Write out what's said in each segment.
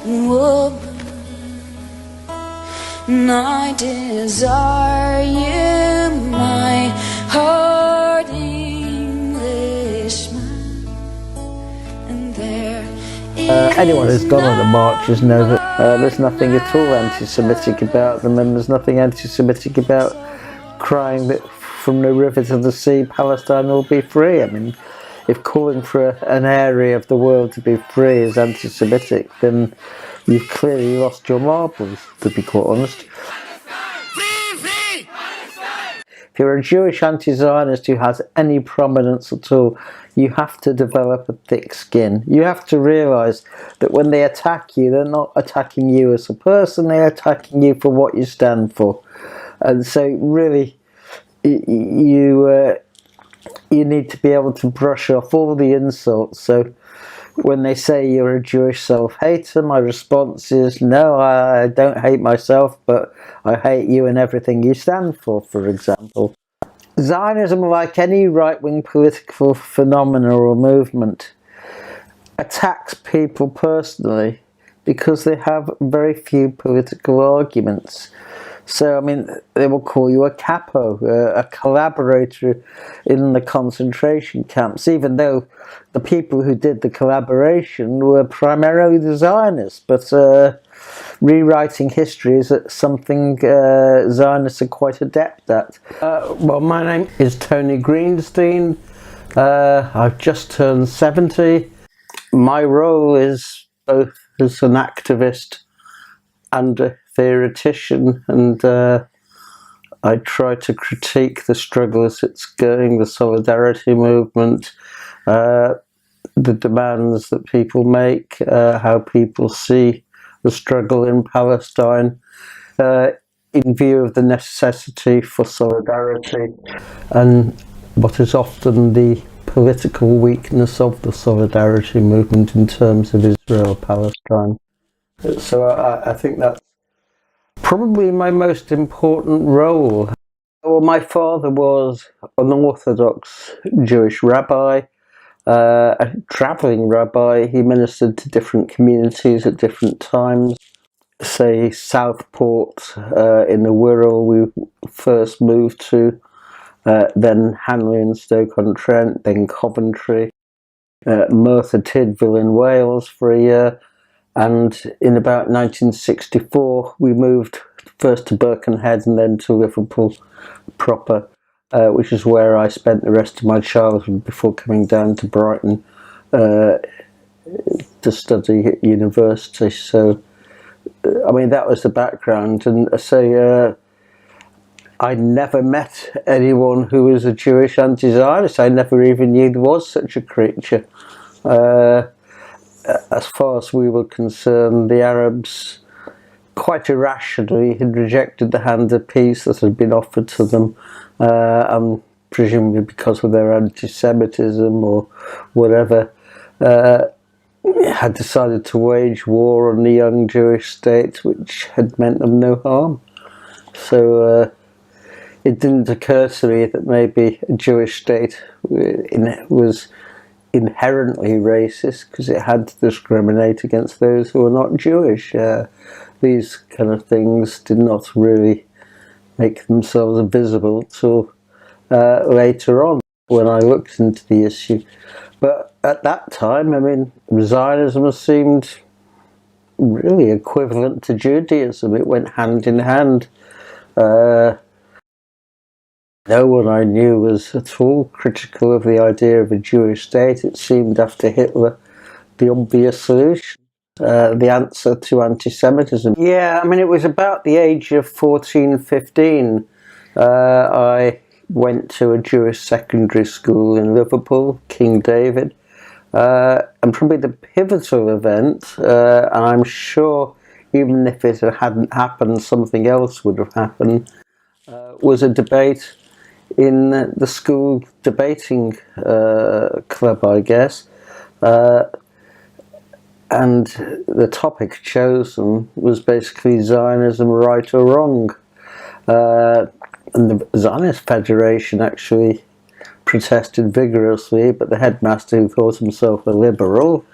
woman, I desire you, my heart Englishman, and there anyone who's gone on the marches knows that there's nothing at all anti-Semitic about them, and there's nothing anti-Semitic about crying that from the river to the sea Palestine will be free. I mean, if calling for an area of the world to be free is anti-Semitic, then you've clearly lost your marbles, to be quite honest. If you're a Jewish anti-Zionist who has any prominence at all, you have to develop a thick skin. You have to realise that when they attack you, they're not attacking you as a person, they're attacking you for what you stand for. And so really, you need to be able to brush off all the insults. So when they say you're a Jewish self-hater, my response is, no, I don't hate myself, but I hate you and everything you stand for example. Zionism, like any right-wing political phenomena or movement, attacks people personally because they have very few political arguments. So, I mean, they will call you a capo, a collaborator in the concentration camps, even though the people who did the collaboration were primarily the Zionists. But rewriting history is something Zionists are quite adept at. Well, my name is Tony Greenstein. I've just turned 70. My role is both as an activist and a theoretician, and I try to critique the struggle as it's going, the solidarity movement, the demands that people make, how people see the struggle in Palestine, in view of the necessity for solidarity, and what is often the political weakness of the solidarity movement in terms of Israel-Palestine. So I think that's probably my most important role. Well, my father was an Orthodox Jewish rabbi, a travelling rabbi. He ministered to different communities at different times. Say Southport in the Wirral we first moved to, then Hanley and Stoke-on-Trent, then Coventry, Merthyr Tydfil in Wales for a year. And in about 1964, we moved first to Birkenhead and then to Liverpool proper, which is where I spent the rest of my childhood before coming down to Brighton to study at university. So, I mean, that was the background. And I say, I never met anyone who was a Jewish anti-Zionist. I never even knew there was such a creature. As far as we were concerned, the Arabs quite irrationally had rejected the hand of peace that had been offered to them, and presumably because of their anti-Semitism or whatever, had decided to wage war on the young Jewish state, which had meant them no harm. So it didn't occur to me that maybe a Jewish state was inherently racist because it had to discriminate against those who were not Jewish. These kind of things did not really make themselves visible till later on when I looked into the issue. But at that time, I mean, Zionism seemed really equivalent to Judaism. It went hand in hand. No one I knew was at all critical of the idea of a Jewish state. It seemed after Hitler the obvious solution, the answer to anti-Semitism. Yeah, I mean, it was about the age of 14, 15. I went to a Jewish secondary school in Liverpool, King David, and probably the pivotal event, and I'm sure even if it hadn't happened, something else would have happened, was a debate in the school debating club, I guess, and the topic chosen was basically Zionism, right or wrong. And the Zionist Federation actually protested vigorously, but the headmaster, who thought himself a liberal,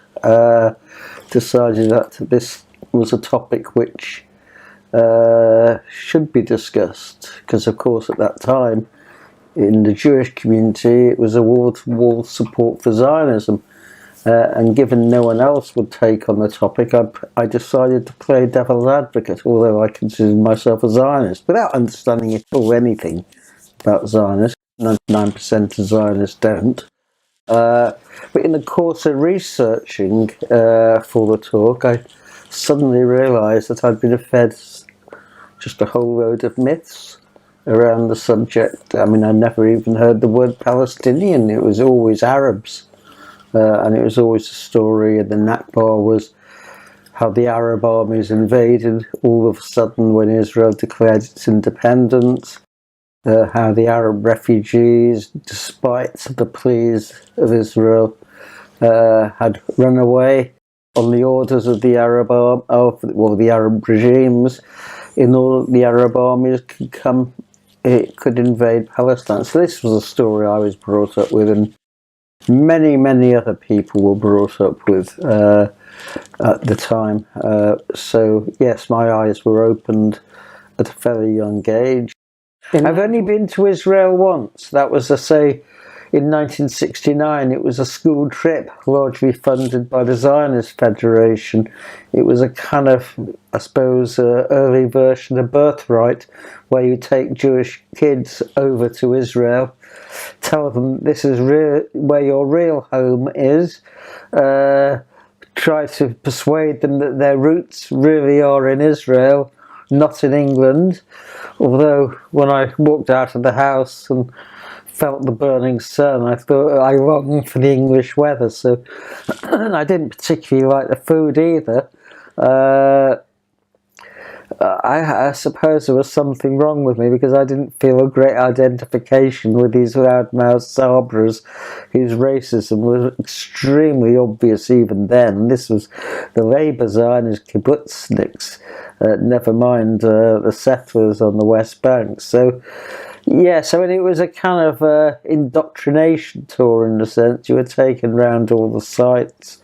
decided that this was a topic which should be discussed, because of course at that time in the Jewish community it was a wall-to-wall support for Zionism, and given no one else would take on the topic, I decided to play devil's advocate, although I considered myself a Zionist without understanding at all anything about Zionists. 99% of Zionists don't. But in the course of researching for the talk, I suddenly realised that I'd been fed just a whole load of myths around the subject. I mean, I never even heard the word Palestinian. It was always Arabs, and it was always a story. And the Nakba was how the Arab armies invaded all of a sudden when Israel declared its independence. How the Arab refugees, despite the pleas of Israel, had run away on the orders of the the Arab regimes, in order that the Arab armies could invade Palestine. So this was a story I was brought up with, and many other people were brought up with at the time. So yes, my eyes were opened at a very young age. I've only been to Israel once. That was, I say, in 1969. It was a school trip, largely funded by the Zionist Federation. It was a kind of, I suppose, early version of Birthright, where you take Jewish kids over to Israel, tell them this is where your real home is, try to persuade them that their roots really are in Israel, not in England. Although when I walked out of the house and felt the burning sun, I thought I longed for the English weather. So I didn't particularly like the food either. I suppose there was something wrong with me, because I didn't feel a great identification with these loudmouth Sabras whose racism was extremely obvious even then. This was the Labour Zionist kibbutzniks, never mind the settlers on the West Bank. So yes, I mean, it was a kind of indoctrination tour in a sense. You were taken around all the sites.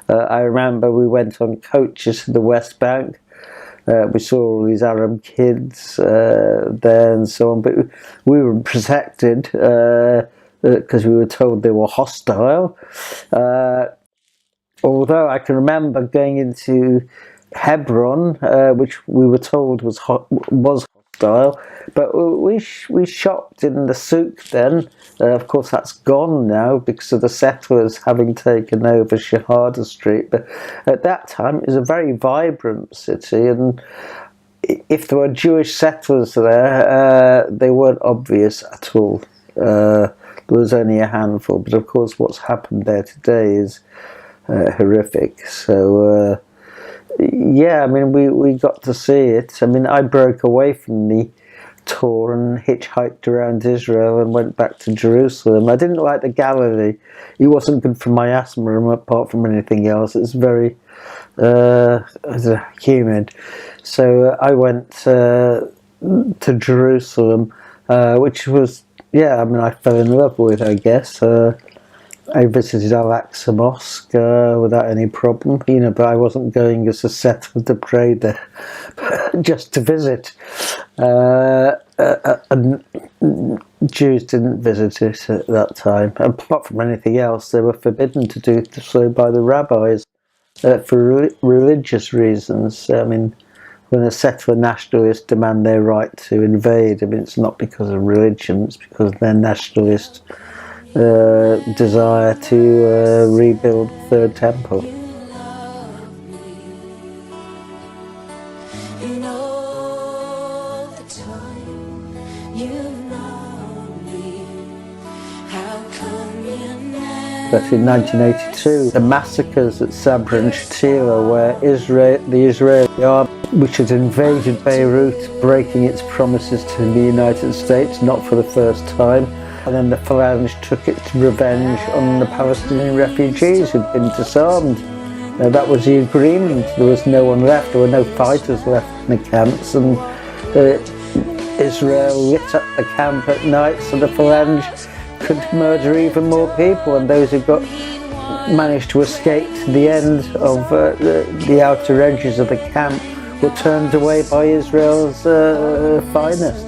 I remember we went on coaches to the West Bank. We saw all these Arab kids there and so on, but we were protected because we were told they were hostile. Although I can remember going into Hebron, which we were told was hostile, but we shopped in the souk then. Of course that's gone now because of the settlers having taken over Shahada Street, but at that time it was a very vibrant city, and if there were Jewish settlers there, they weren't obvious at all. There was only a handful, but of course what's happened there today is horrific. So yeah, I mean, we got to see it. I mean, I broke away from the tour and hitchhiked around Israel and went back to Jerusalem. I didn't like the Galilee. It wasn't good for my asthma apart from anything else. It's very humid. So I went to Jerusalem, which was, yeah, I mean, I fell in love with, I guess. I visited Al-Aqsa Mosque without any problem, you know, but I wasn't going as a settler to pray there, just to visit. And Jews didn't visit it at that time. Apart from anything else, they were forbidden to do so by the rabbis for religious reasons. I mean, when a settler nationalists demand their right to invade, I mean, it's not because of religion, it's because they're nationalists. Desire to rebuild the Third Temple. But in 1982, the massacres at Sabra and Shatila, where the Israeli army, which had invaded Beirut, breaking its promises to the United States, not for the first time, and then the Phalange took its revenge on the Palestinian refugees who'd been disarmed. Now, that was the agreement. There was no one left. There were no fighters left in the camps, and Israel lit up the camp at night so the Phalange could murder even more people, and those who got managed to escape to the end of the outer edges of the camp were turned away by Israel's finest.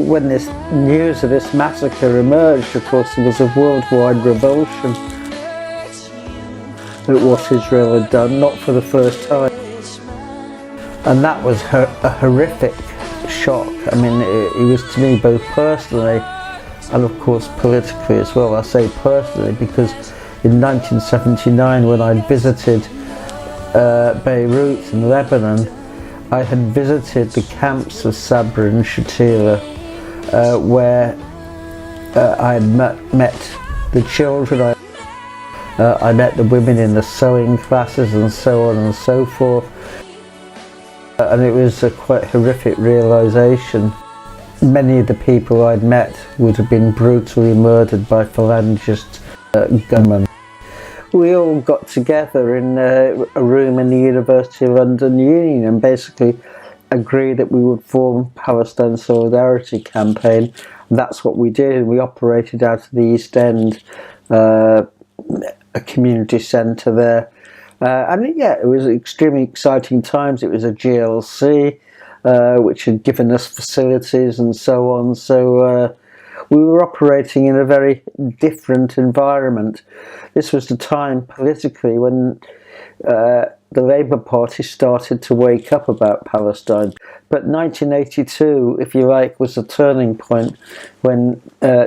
When this news of this massacre emerged, of course, there was a worldwide revulsion at what Israel had done, not for the first time. And that was a horrific shock. I mean, it was to me both personally and of course politically as well. I say personally because in 1979, when I visited Beirut in Lebanon, I had visited the camps of Sabra and Shatila, where I had met the children, I met the women in the sewing classes and so on and so forth. And it was a quite horrific realisation. Many of the people I'd met would have been brutally murdered by phalangist gunmen. We all got together in a room in the University of London Union and basically agreed that we would form Palestine Solidarity Campaign. And that's what we did. We operated out of the East End, a community centre there. And yeah, it was extremely exciting times. It was a GLC, which had given us facilities and so on. So we were operating in a very different environment. This was the time politically when the Labour Party started to wake up about Palestine. But 1982, if you like, was a turning point when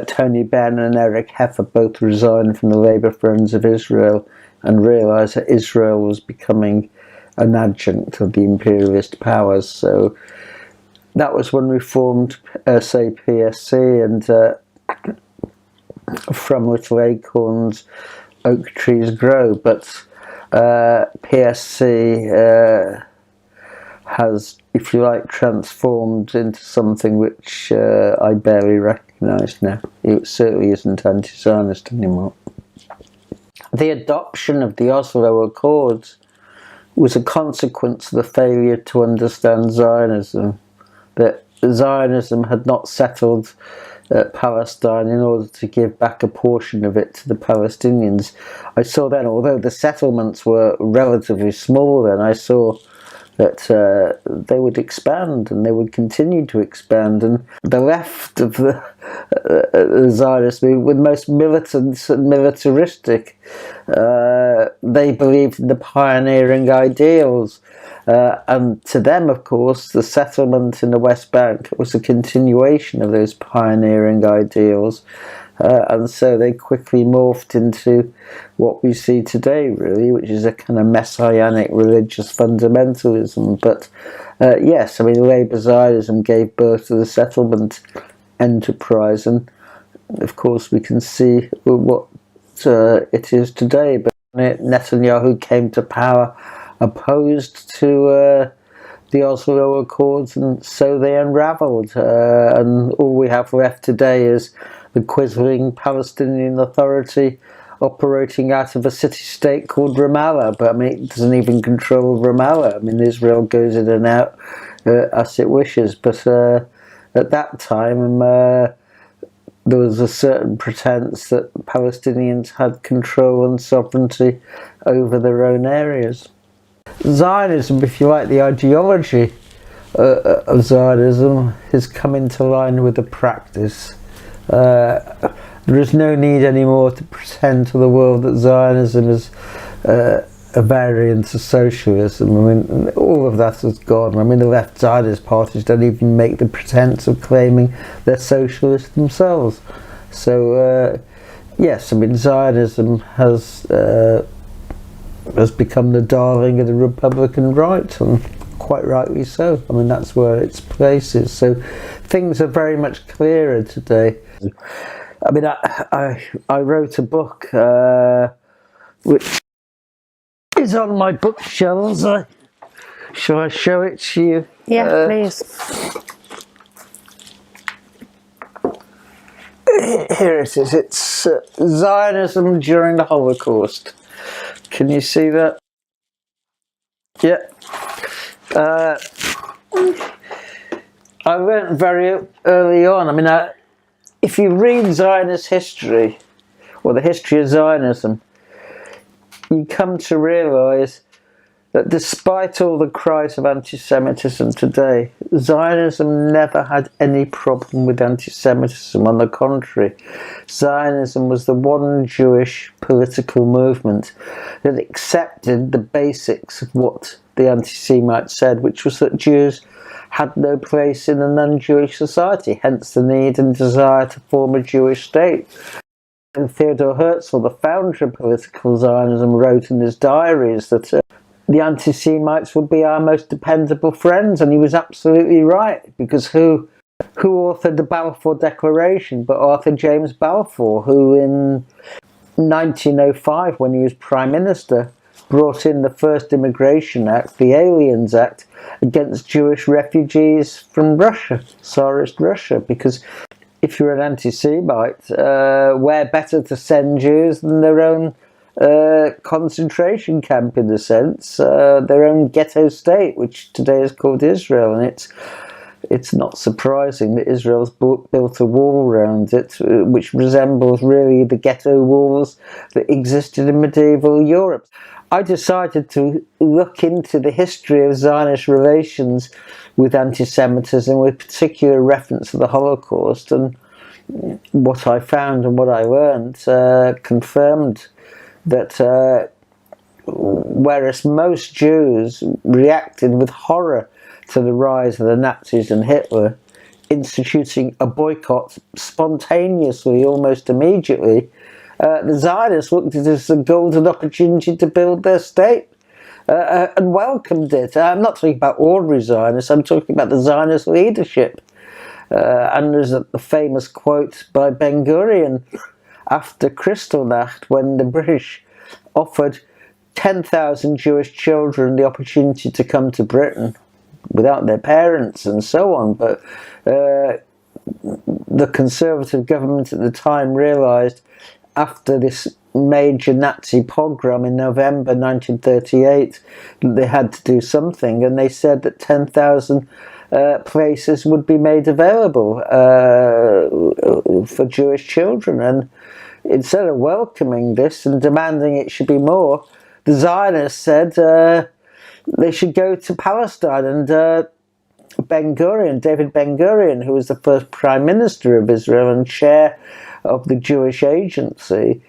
Tony Benn and Eric Heffer both resigned from the Labour Friends of Israel and realised that Israel was becoming an adjunct of the imperialist powers. So that was when we formed, say, PSC, and from little acorns, oak trees grow. But PSC has, if you like, transformed into something which I barely recognise now. It certainly isn't anti-Zionist anymore. The adoption of the Oslo Accords was a consequence of the failure to understand Zionism, that Zionism had not settled Palestine in order to give back a portion of it to the Palestinians. I saw then, although the settlements were relatively small then, I saw that they would expand and they would continue to expand, and the left of the Zionist movement were the most militant and militaristic. They believed in the pioneering ideals, and to them, of course, the settlement in the West Bank was a continuation of those pioneering ideals. And so they quickly morphed into what we see today, really, which is a kind of messianic religious fundamentalism. But yes, I mean, Labour Zionism gave birth to the settlement enterprise, and of course we can see what it is today. But Netanyahu came to power opposed to the Oslo Accords, and so they unravelled. And all we have left today is the quisling Palestinian Authority operating out of a city-state called Ramallah. But I mean, it doesn't even control Ramallah. I mean, Israel goes in and out as it wishes. But at that time, there was a certain pretense that Palestinians had control and sovereignty over their own areas. Zionism, if you like, the ideology of Zionism has come into line with the practice. There is no need anymore to pretend to the world that Zionism is a variant of socialism. I mean, all of that has gone. I mean, the left Zionist parties don't even make the pretense of claiming they're socialists themselves. So, yes, I mean, Zionism has become the darling of the Republican right, and quite rightly so. I mean, that's where its place is. So things are very much clearer today. I mean, I wrote a book which is on my bookshelves. Shall I show it to you? Yeah, please. Here it is. It's Zionism during the Holocaust. Can you see that? Yeah. I learned very early on. I mean, if you read Zionist history, or the history of Zionism, you come to realise that despite all the cries of anti-Semitism today, Zionism never had any problem with anti-Semitism. On the contrary, Zionism was the one Jewish political movement that accepted the basics of what the anti-Semites said, which was that Jews had no place in a non-Jewish society, hence the need and desire to form a Jewish state. And Theodor Herzl, the founder of political Zionism, wrote in his diaries that the anti-Semites would be our most dependable friends, and he was absolutely right, because who authored the Balfour Declaration but Arthur James Balfour, who in 1905, when he was Prime Minister, brought in the first Immigration Act, the Aliens Act, against Jewish refugees from Russia, Tsarist Russia, because if you're an anti-Semite, where better to send Jews than their own concentration camp, in a sense, their own ghetto state, which today is called Israel. And it's not surprising that Israel's built a wall around it, which resembles really the ghetto walls that existed in medieval Europe. I decided to look into the history of Zionist relations with anti-Semitism, with particular reference to the Holocaust, and what I found and what I learned confirmed that whereas most Jews reacted with horror to the rise of the Nazis and Hitler, instituting a boycott spontaneously, almost immediately, the Zionists looked at it as a golden opportunity to build their state and welcomed it. I'm not talking about ordinary Zionists, I'm talking about the Zionist leadership. And there's the famous quote by Ben Gurion after Kristallnacht, when the British offered 10,000 Jewish children the opportunity to come to Britain without their parents and so on. But the Conservative government at the time realised, after this major Nazi pogrom in November 1938, that they had to do something, and they said that 10,000 places would be made available for Jewish children. And instead of welcoming this and demanding it should be more, the Zionists said they should go to Palestine. And David Ben Gurion, who was the first Prime Minister of Israel and chair of the Jewish Agency,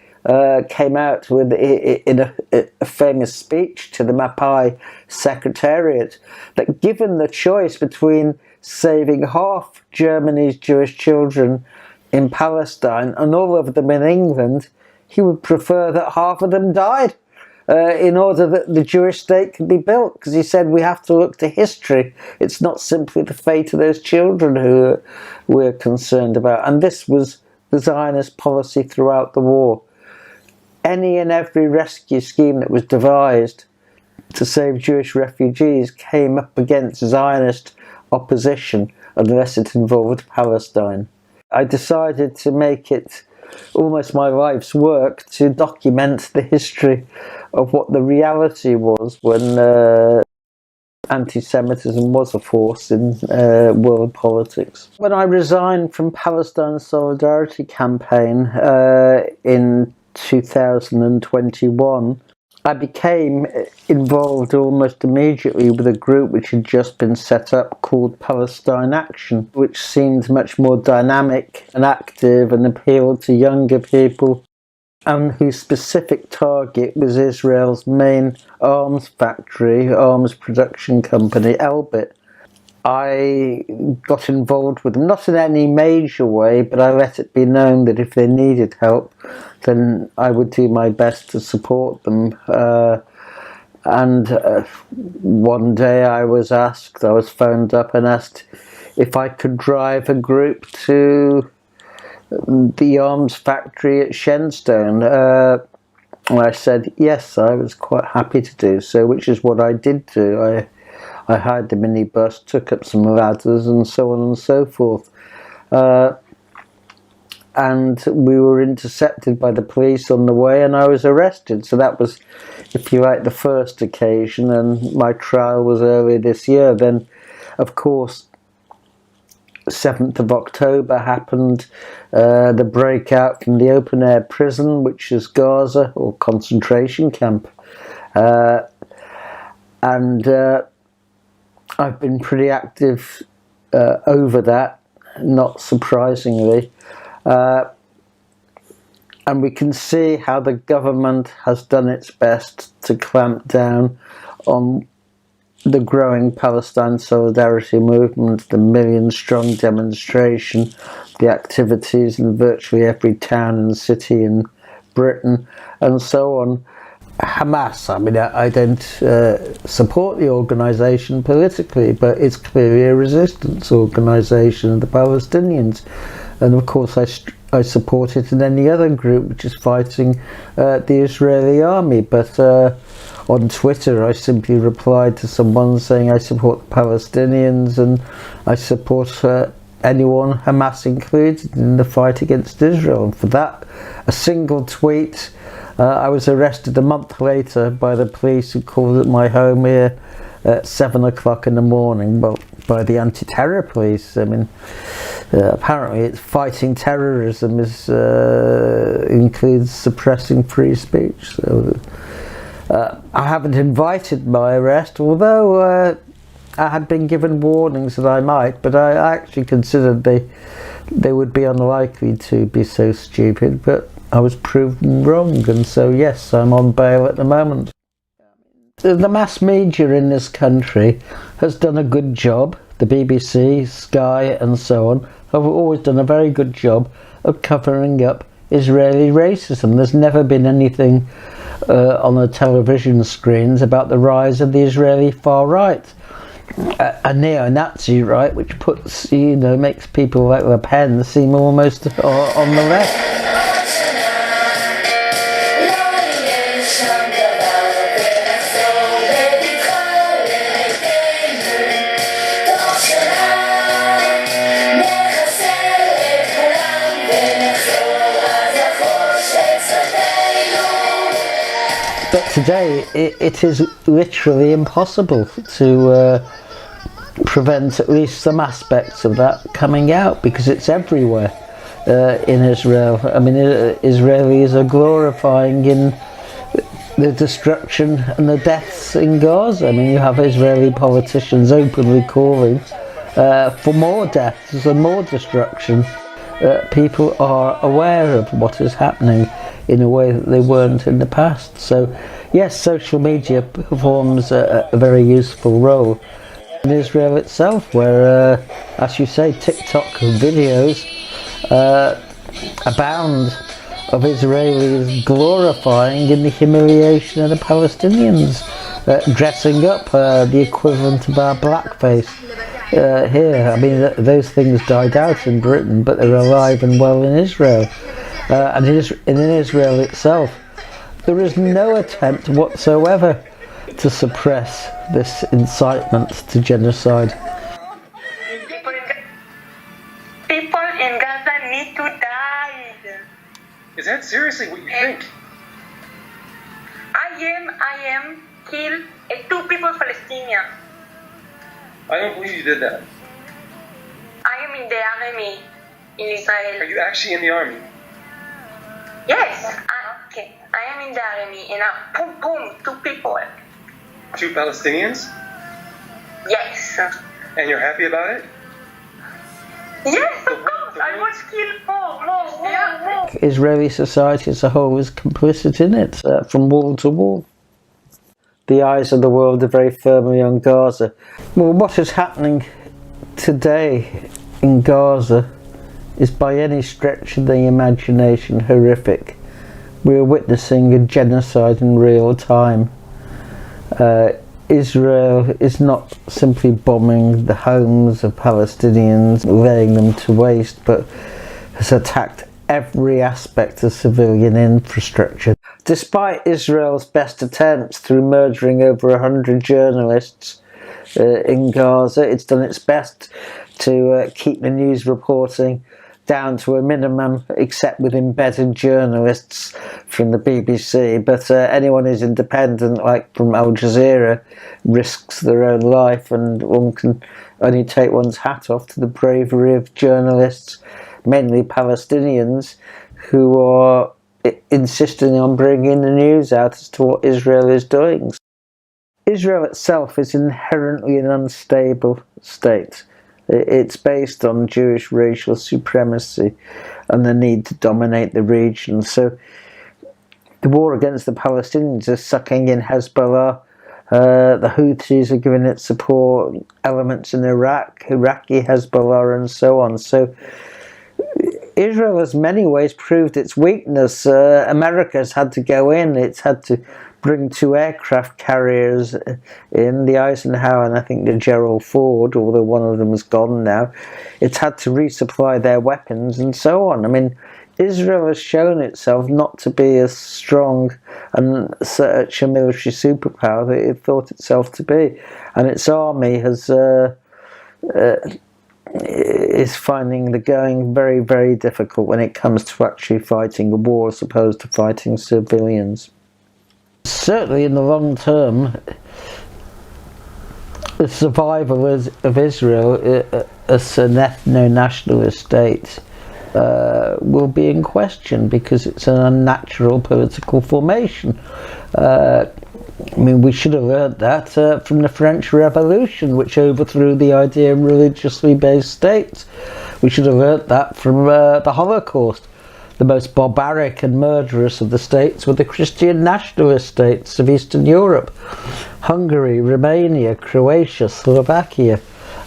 came out with in a famous speech to the Mapai Secretariat that given the choice between saving half Germany's Jewish children in Palestine and all of them in England, he would prefer that half of them died in order that the Jewish state could be built, because he said we have to look to history. It's not simply the fate of those children who we're concerned about. And this was the Zionist policy throughout the war. Any and every rescue scheme that was devised to save Jewish refugees came up against Zionist opposition unless it involved Palestine. I decided to make it almost my life's work to document the history of what the reality was when anti-Semitism was a force in world politics. When I resigned from Palestine Solidarity Campaign in 2021, I became involved almost immediately with a group which had just been set up called Palestine Action, which seemed much more dynamic and active and appealed to younger people, and whose specific target was Israel's main arms factory, arms production company, Elbit. I got involved with them, not in any major way, but I let it be known that if they needed help, then I would do my best to support them. And one day I was phoned up and asked if I could drive a group to the arms factory at Shenstone. And I said yes, I was quite happy to do so, which is what I did do. I hired the minibus, took up some ladders and so on and so forth. And we were intercepted by the police on the way and I was arrested. So that was, if you like, the first occasion, and my trial was earlier this year. Then, of course, 7th of October happened, the breakout from the open-air prison, which is Gaza, or concentration camp. And I've been pretty active over that, not surprisingly. And we can see how the government has done its best to clamp down on the growing Palestine solidarity movement, the million-strong demonstration, the activities in virtually every town and city in Britain, and so on. Hamas, I mean, I don't support the organisation politically, but it's clearly a resistance organisation of the Palestinians. And of course I support it in any other group which is fighting the Israeli army. But on Twitter I simply replied to someone saying I support the Palestinians and I support anyone, Hamas included, in the fight against Israel. And for that, a single tweet, I was arrested a month later by the police who called at my home here at 7 o'clock in the morning, well, by the anti-terror police. I mean, apparently it's fighting terrorism includes suppressing free speech. So I haven't invited my arrest, although I had been given warnings that I might, but I actually considered they would be unlikely to be so stupid, but I was proven wrong, and so yes, I'm on bail at the moment. The mass media in this country has done a good job. The BBC, Sky and so on have always done a very good job of covering up Israeli racism. There's never been anything on the television screens about the rise of the Israeli far right. A neo-Nazi right, which puts, makes people like Le Pen seem almost on the left. But today it is literally impossible to prevent at least some aspects of that coming out, because it's everywhere in Israel. I mean, Israelis are glorifying in the destruction and the deaths in Gaza. I mean, you have Israeli politicians openly calling for more deaths and more destruction. People are aware of what is happening in a way that they weren't in the past. So yes, social media performs a very useful role in Israel itself, where as you say, TikTok videos abound of Israelis glorifying in the humiliation of the Palestinians, dressing up the equivalent of our blackface here. I mean, those things died out in Britain, but they're alive and well in Israel. And in Israel itself, there is no attempt whatsoever to suppress this incitement to genocide. People in Gaza need to die. Is that seriously what you think? I am killed 2 people Palestinians. I don't believe you did that. I am in the army in Israel. Are you actually in the army? Yes. I am in the army and boom boom 2 people. 2 Palestinians? Yes. And you're happy about it? Yes, of course. I was killed more. Israeli society as a whole is complicit in it, from wall to wall. The eyes of the world are very firmly on Gaza. Well, what is happening today in Gaza is by any stretch of the imagination horrific. We are witnessing a genocide in real time. Israel is not simply bombing the homes of Palestinians, laying them to waste, but has attacked every aspect of civilian infrastructure. Despite Israel's best attempts through murdering over 100 journalists in Gaza, it's done its best to keep the news reporting down to a minimum, except with embedded journalists from the BBC. But anyone who's independent, like from Al Jazeera, risks their own life, and one can only take one's hat off to the bravery of journalists, mainly Palestinians, who are insisting on bringing the news out as to what Israel is doing. Israel itself is inherently an unstable state. It's based on Jewish racial supremacy and the need to dominate the region. So the war against the Palestinians is sucking in Hezbollah. The Houthis are giving it support, elements in Iraq, Iraqi Hezbollah, and so on. So Israel has many ways proved its weakness. America's had to go in. It's had to bring 2 aircraft carriers in, the Eisenhower and I think the Gerald Ford, although one of them is gone now. It's had to resupply their weapons and so on. I mean, Israel has shown itself not to be as strong and such a military superpower that it thought itself to be. And its army has is finding the going very, very difficult when it comes to actually fighting a war as opposed to fighting civilians. Certainly in the long term, the survival of Israel as an ethno-nationalist state will be in question, because it's an unnatural political formation. I mean, we should have learned that from the French Revolution, which overthrew the idea of religiously based states. We should have learned that from the Holocaust. The most barbaric and murderous of the states were the Christian nationalist states of Eastern Europe. Hungary, Romania, Croatia, Slovakia.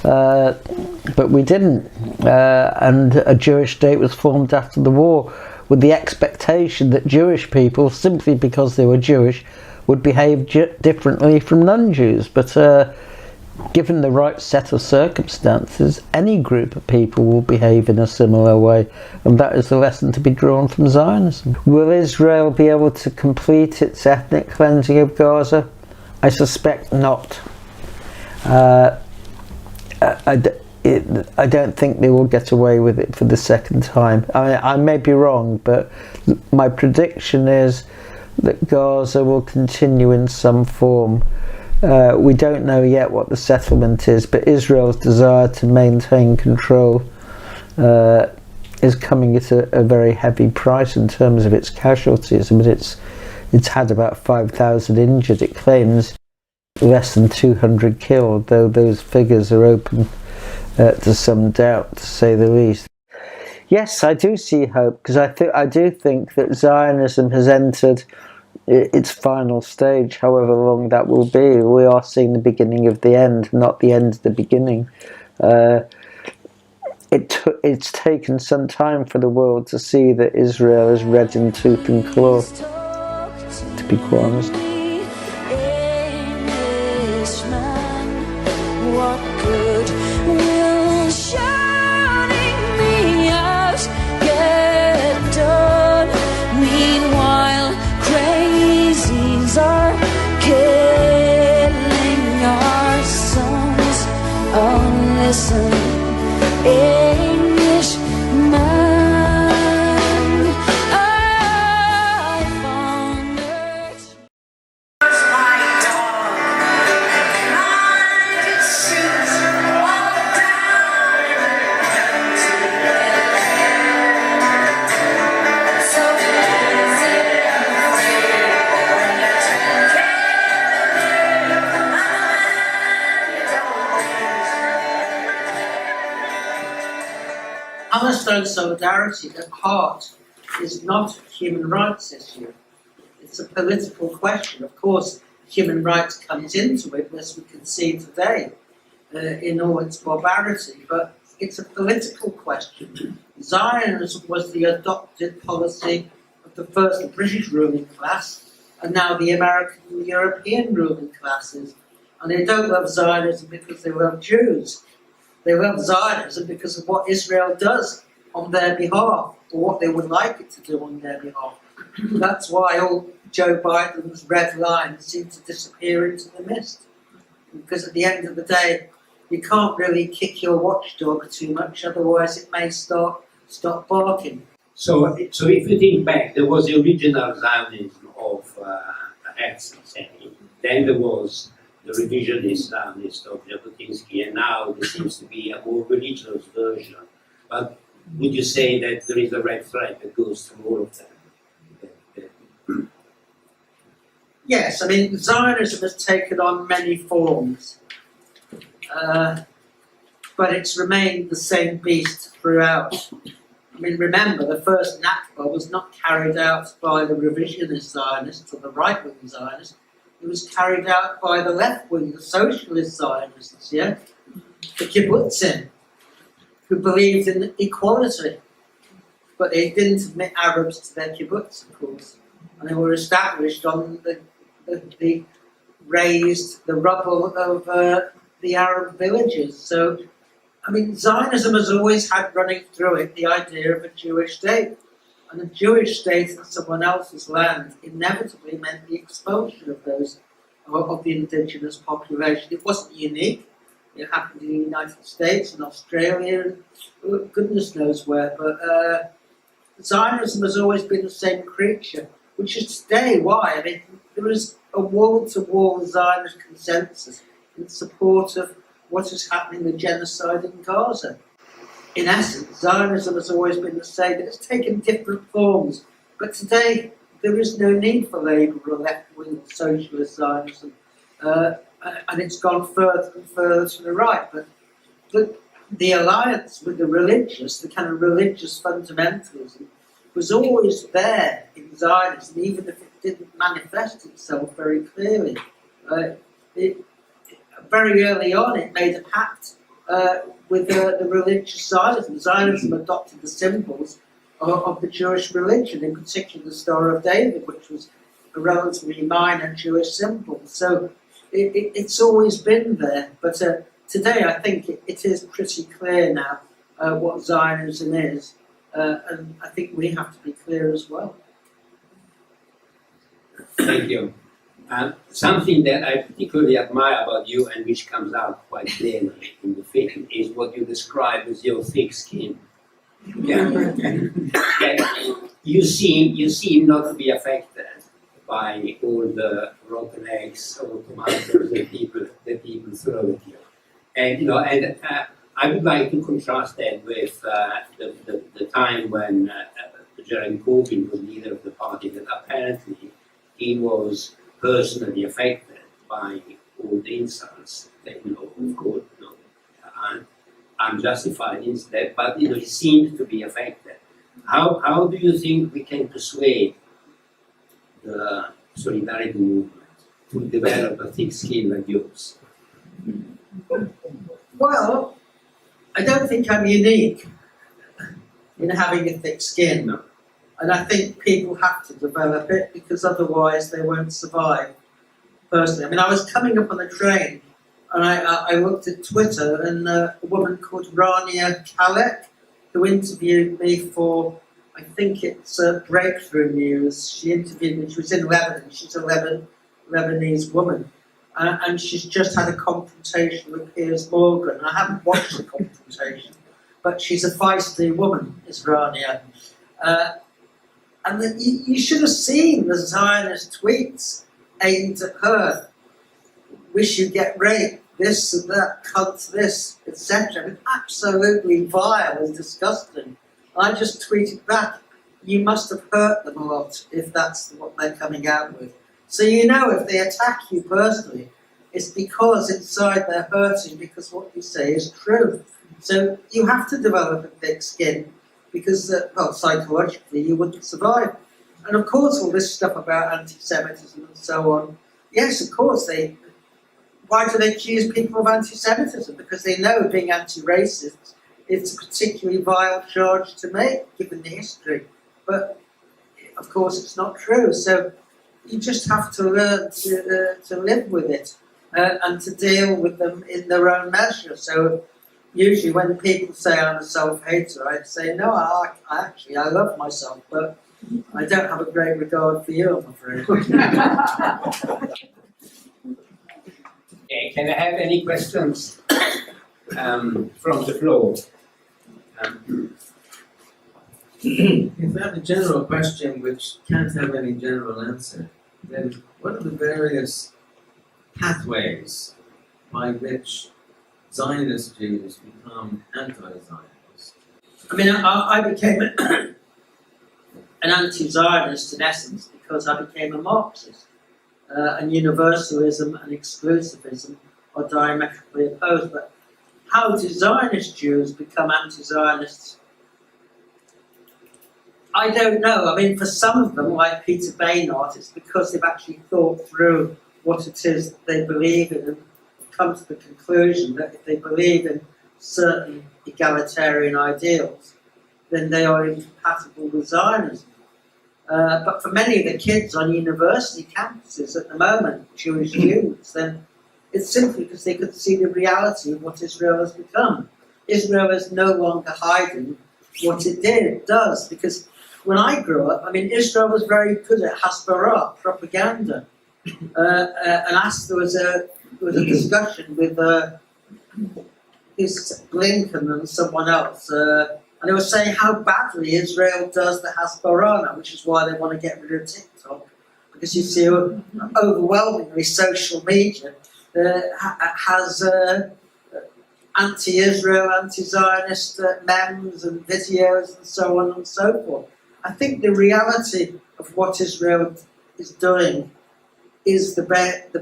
But we didn't. And a Jewish state was formed after the war with the expectation that Jewish people, simply because they were Jewish, would behave differently from non-Jews. But given the right set of circumstances, any group of people will behave in a similar way, and that is the lesson to be drawn from Zionism. Will Israel be able to complete its ethnic cleansing of Gaza? I suspect not. I don't think they will get away with it for the second time. I may be wrong, but my prediction is that Gaza will continue in some form. We don't know yet what the settlement is, but Israel's desire to maintain control is coming at a very heavy price in terms of its casualties. I mean, it's had about 5,000 injured. It claims less than 200 killed, though those figures are open to some doubt, to say the least. Yes, I do see hope, because I do think that Zionism has entered its final stage, however long that will be. We are seeing the beginning of the end, not the end of the beginning. It's taken some time for the world to see that Israel is red in tooth and claw, to be quite honest. What good will shouting me out get done? Meanwhile, crazies are killing our sons. Oh, listen, Englishman, I found it. Palestine solidarity at heart is not a human rights issue. It's a political question. Of course, human rights comes into it, as we can see today, in all its barbarity, but it's a political question. Zionism was the adopted policy of the first British ruling class, and now the American and European ruling classes. And they don't love Zionism because they love Jews. They love Zionism because of what Israel does on their behalf, or what they would like it to do on their behalf. That's why all Joe Biden's red lines seem to disappear into the mist. Because at the end of the day, you can't really kick your watchdog too much, otherwise it may start stop barking. So if you think back, there was the original Zionism of Aksentevic. Then there was the revisionist Zionist of Jabotinsky, and now there seems to be a more religious version. But would you say that there is a red thread that goes through all of them? Yes, I mean, Zionism has taken on many forms, but it's remained the same beast throughout. I mean, remember, the first Nakba was not carried out by the revisionist Zionists or the right-wing Zionists. It was carried out by the left-wing, the socialist Zionists, yeah? The kibbutzim, who believed in equality. But they didn't admit Arabs to their kibbutz, of course. And they were established on the rubble of the Arab villages. So, I mean, Zionism has always had running through it the idea of a Jewish state. And a Jewish state on someone else's land inevitably meant the expulsion of the indigenous population. It wasn't unique. It happened in the United States and Australia and goodness knows where. But Zionism has always been the same creature, which is today why. I mean, there is a wall-to-wall Zionist consensus in support of what is happening, the genocide in Gaza. In essence, Zionism has always been the same. It's taken different forms, but today there is no need for Labour or left-wing socialist Zionism, and it's gone further and further to the right. But the alliance with the religious, the kind of religious fundamentalism, was always there in Zionism, even if it didn't manifest itself very clearly. Very early on, it made a pact with the religious Zionism. Zionism adopted the symbols of the Jewish religion, in particular the Star of David, which was a relatively minor Jewish symbol. So it's always been there. But today, I think it is pretty clear now what Zionism is. And I think we have to be clear as well. Thank you. Something that I particularly admire about you, and which comes out quite clearly in the film, is what you describe as your thick skin. Yeah. You seem not to be affected by all the rotten eggs or tomatoes that people throw at you. And I would like to contrast that with the time when Jeremy Corbyn was leader of the party, that apparently he was personally affected by all the insults that, of course, unjustified incident, but he seemed to be affected. How do you think we can persuade the solidarity movement to develop a thick skin like yours? Well, I don't think I'm unique in having a thick skin. No. And I think people have to develop it because otherwise they won't survive. Personally, I mean, I was coming up on the train and I looked at Twitter, and a woman called Rania Kalek, who interviewed me for, I think it's Breakthrough News. She interviewed me, she was in Lebanon, she's a Lebanese woman. And she's just had a confrontation with Piers Morgan. I haven't watched the confrontation, but she's a feisty woman, is Rania. And then you should have seen the Zionist tweets aimed at her. Wish you get raped, this and that, cunt this, etc. I mean, absolutely vile and disgusting. I just tweeted back, you must have hurt them a lot if that's what they're coming out with. So if they attack you personally, it's because inside they're hurting because what you say is true. So you have to develop a thick skin because, psychologically you wouldn't survive. And of course all this stuff about anti-Semitism and so on, yes, of course why do they accuse people of anti-Semitism? Because they know being anti-racist, it's a particularly vile charge to make, given the history. But, of course, it's not true. So you just have to learn to live with it and to deal with them in their own measure. So usually when people say I'm a self-hater, I say, no, I love myself, but I don't have a great regard for you, I'm afraid. Okay, can I have any questions from the floor? If I have a general question which can't have any general answer, then what are the various pathways by which Zionist Jews become anti-Zionist? I mean, I became an anti-Zionist in essence because I became a Marxist. And universalism and exclusivism are diametrically opposed. But how do Zionist Jews become anti-Zionists? I don't know. I mean, for some of them, like Peter Baynard, it's because they've actually thought through what it is that they believe in and come to the conclusion that if they believe in certain egalitarian ideals, then they are incompatible with Zionism. But for many of the kids on university campuses at the moment, Jewish students, then it's simply because they could see the reality of what Israel has become. Israel is no longer hiding what it does, because when I grew up, I mean, Israel was very good at hasbara, propaganda. And there was a discussion with Blinken and someone else, and they were saying how badly Israel does the hasbara now, which is why they want to get rid of TikTok, because you see overwhelmingly social media has anti-Israel, anti-Zionist memes and videos and so on and so forth. I think the reality of what Israel is doing is the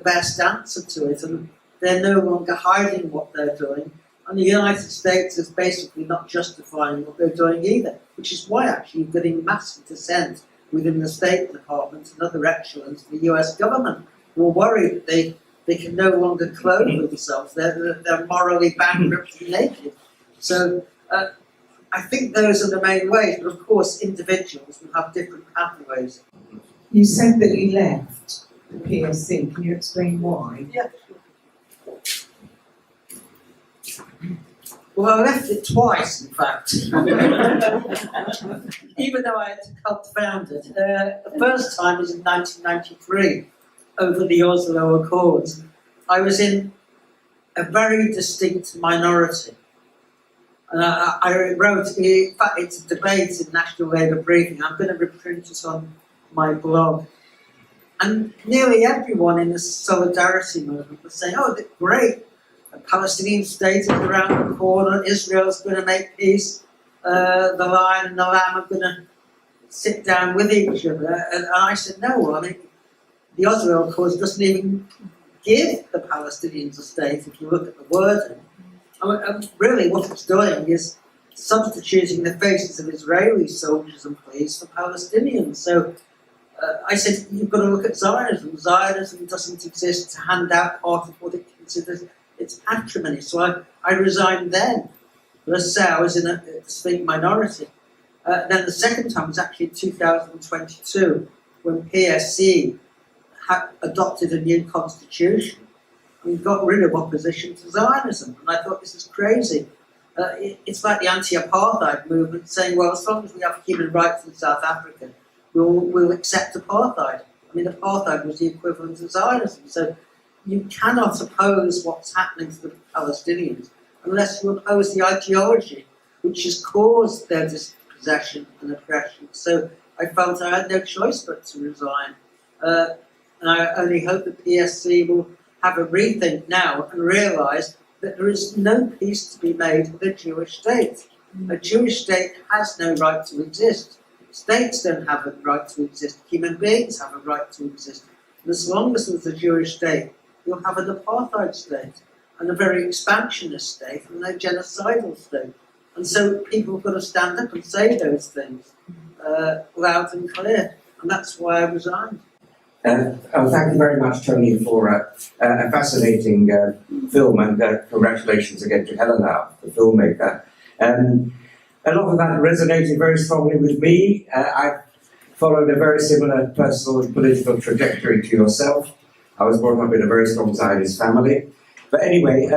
best answer to it, and they're no longer hiding what they're doing. And the United States is basically not justifying what they're doing either, which is why actually you're getting massive dissent within the State Department and other echelons of the US government who are worried that they can no longer clothe themselves. They're morally bankrupt and naked. So I think those are the main ways, but of course individuals will have different pathways. You said that you left the PSC. Can you explain why? Yeah. Well, I left it twice, in fact. Even though I had to confound it. The first time was in 1993, over the Oslo Accords. I was in a very distinct minority. And I wrote, in fact, it's a debate in National Labour Briefing. I'm going to reprint it on my blog. And nearly everyone in the solidarity movement was saying, oh, great. A Palestinian state is around the corner, Israel's going to make peace, the lion and the lamb are going to sit down with each other. And I said, no, I mean, the Oslo Accords doesn't even give the Palestinians a state, if you look at the wording. Really what it's doing is substituting the faces of Israeli soldiers and police for Palestinians. So I said, you've got to look at Zionism. Zionism doesn't exist to hand out part of what it considers its patrimony. So I resigned then. Let's say I was in a distinct minority. Then the second time was actually in 2022, when PSC adopted a new constitution and got rid of opposition to Zionism. And I thought, this is crazy. It's like the anti-apartheid movement saying, well, as long as we have human rights in South Africa, we'll accept apartheid. I mean, apartheid was the equivalent of Zionism. So you cannot oppose what's happening to the Palestinians unless you oppose the ideology which has caused their dispossession and oppression. So I felt I had no choice but to resign. And I only hope the PSC will have a rethink now and realise that there is no peace to be made with a Jewish state. A Jewish state has no right to exist. States don't have a right to exist. Human beings have a right to exist. And as long as there's a Jewish state, you'll have an apartheid state, and a very expansionist state, and a genocidal state. And so people have got to stand up and say those things loud and clear. And that's why I resigned. Thank you very much, Tony, for a fascinating film, and congratulations again to Helen, the filmmaker. A lot of that resonated very strongly with me. I followed a very similar personal and political trajectory to yourself. I was brought up in a very strong Zionist family. But anyway,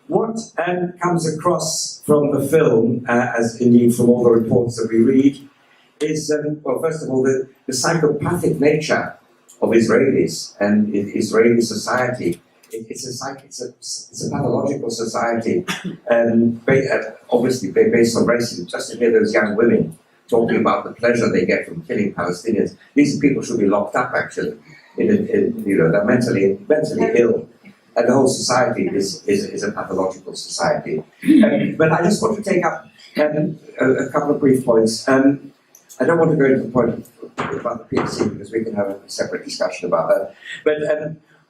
what comes across from the film, as indeed from all the reports that we read, is, well, first of all, the psychopathic nature of Israelis and Israeli society. It's a pathological society, obviously based on racism. Just to hear those young women talking about the pleasure they get from killing Palestinians. These people should be locked up, actually. They're mentally ill. And the whole society is a pathological society. But I just want to take up a couple of brief points. I don't want to go into the point about the PSC because we can have a separate discussion about that. But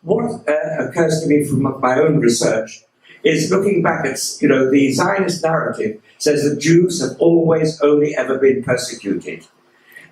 what occurs to me from my own research is looking back at, the Zionist narrative says that Jews have always only ever been persecuted.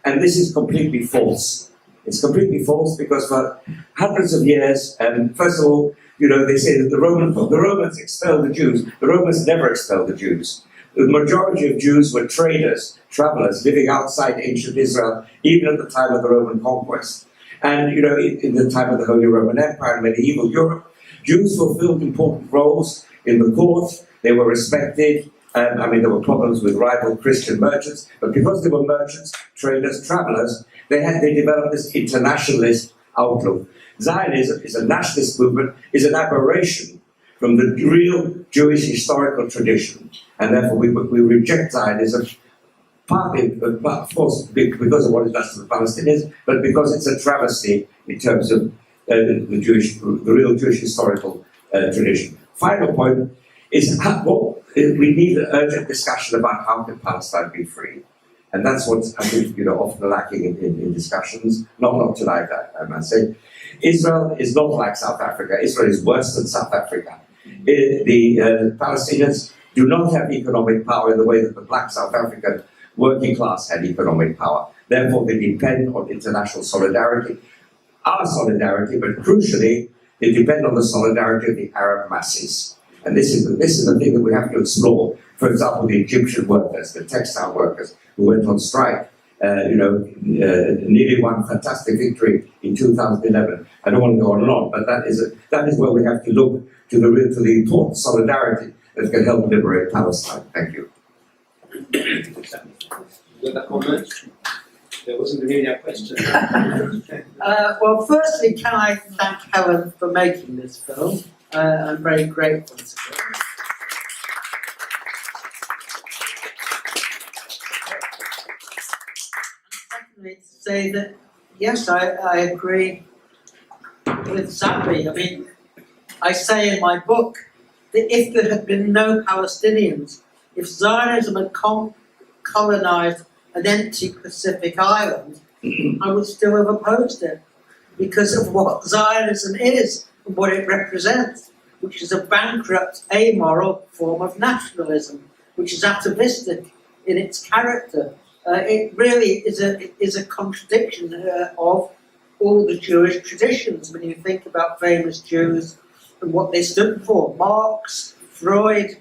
And this is completely false. It's completely false because for hundreds of years, first of all, they say that the Romans expelled the Jews. The Romans never expelled the Jews. The majority of Jews were traders, travelers, living outside ancient Israel, even at the time of the Roman conquest. And, in the time of the Holy Roman Empire and medieval Europe, Jews fulfilled important roles in the court. They were respected. There were problems with rival Christian merchants, but because they were merchants, traders, travelers, they developed this internationalist outlook. Zionism is a nationalist movement, is an aberration from the real Jewish historical tradition, and therefore we reject Zionism, partly, of course, because of what it does to the Palestinians, but because it's a travesty in terms of the real Jewish historical tradition. Final point is we need an urgent discussion about how can Palestine be free. And that's what I think, often lacking in discussions, not tonight, I must say. Israel is not like South Africa. Israel is worse than South Africa. The Palestinians do not have economic power in the way that the black South African working class had economic power. Therefore, they depend on international solidarity, our solidarity, but crucially, they depend on the solidarity of the Arab masses. And this is the thing that we have to explore. For example, the Egyptian workers, the textile workers who went on strike, nearly won fantastic victory in 2011. I don't want to go on and on, but that is where we have to look to the important solidarity that can help liberate Palestine. Thank you. Other comments? There wasn't really a question. Well, firstly, can I thank Helen for making this film? I'm very grateful to her. Secondly, to say that, yes, I agree with Zabi. I say in my book that if there had been no Palestinians, if Zionism had colonized an empty Pacific island, I would still have opposed it because of what Zionism is and what it represents, which is a bankrupt, amoral form of nationalism, which is atavistic in its character. It really is a contradiction of all the Jewish traditions when you think about famous Jews and what they stood for. Marx, Freud,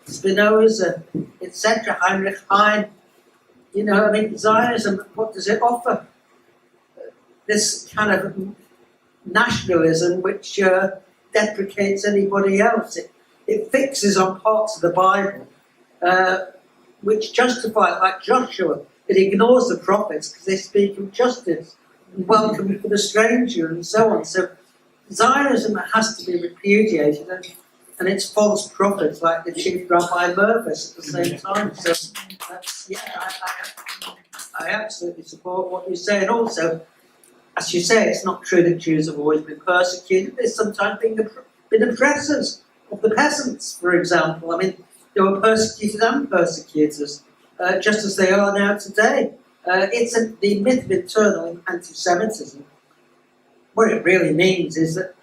Spinoza, etc., Heinrich Heine. Zionism, what does it offer? This kind of nationalism which deprecates anybody else. It fixes on parts of the Bible which justify it, like Joshua. It ignores the prophets because they speak of justice and welcome for the stranger and so on. So Zionism has to be repudiated, and it's false prophets like the chief Rabbi Mervis at the same time. So I absolutely support what you say. And also, as you say, it's not true that Jews have always been persecuted. There's sometimes been oppressors of the peasants, for example. They were persecuted and persecutors, just as they are now today. The myth of internal anti-Semitism, what it really means is that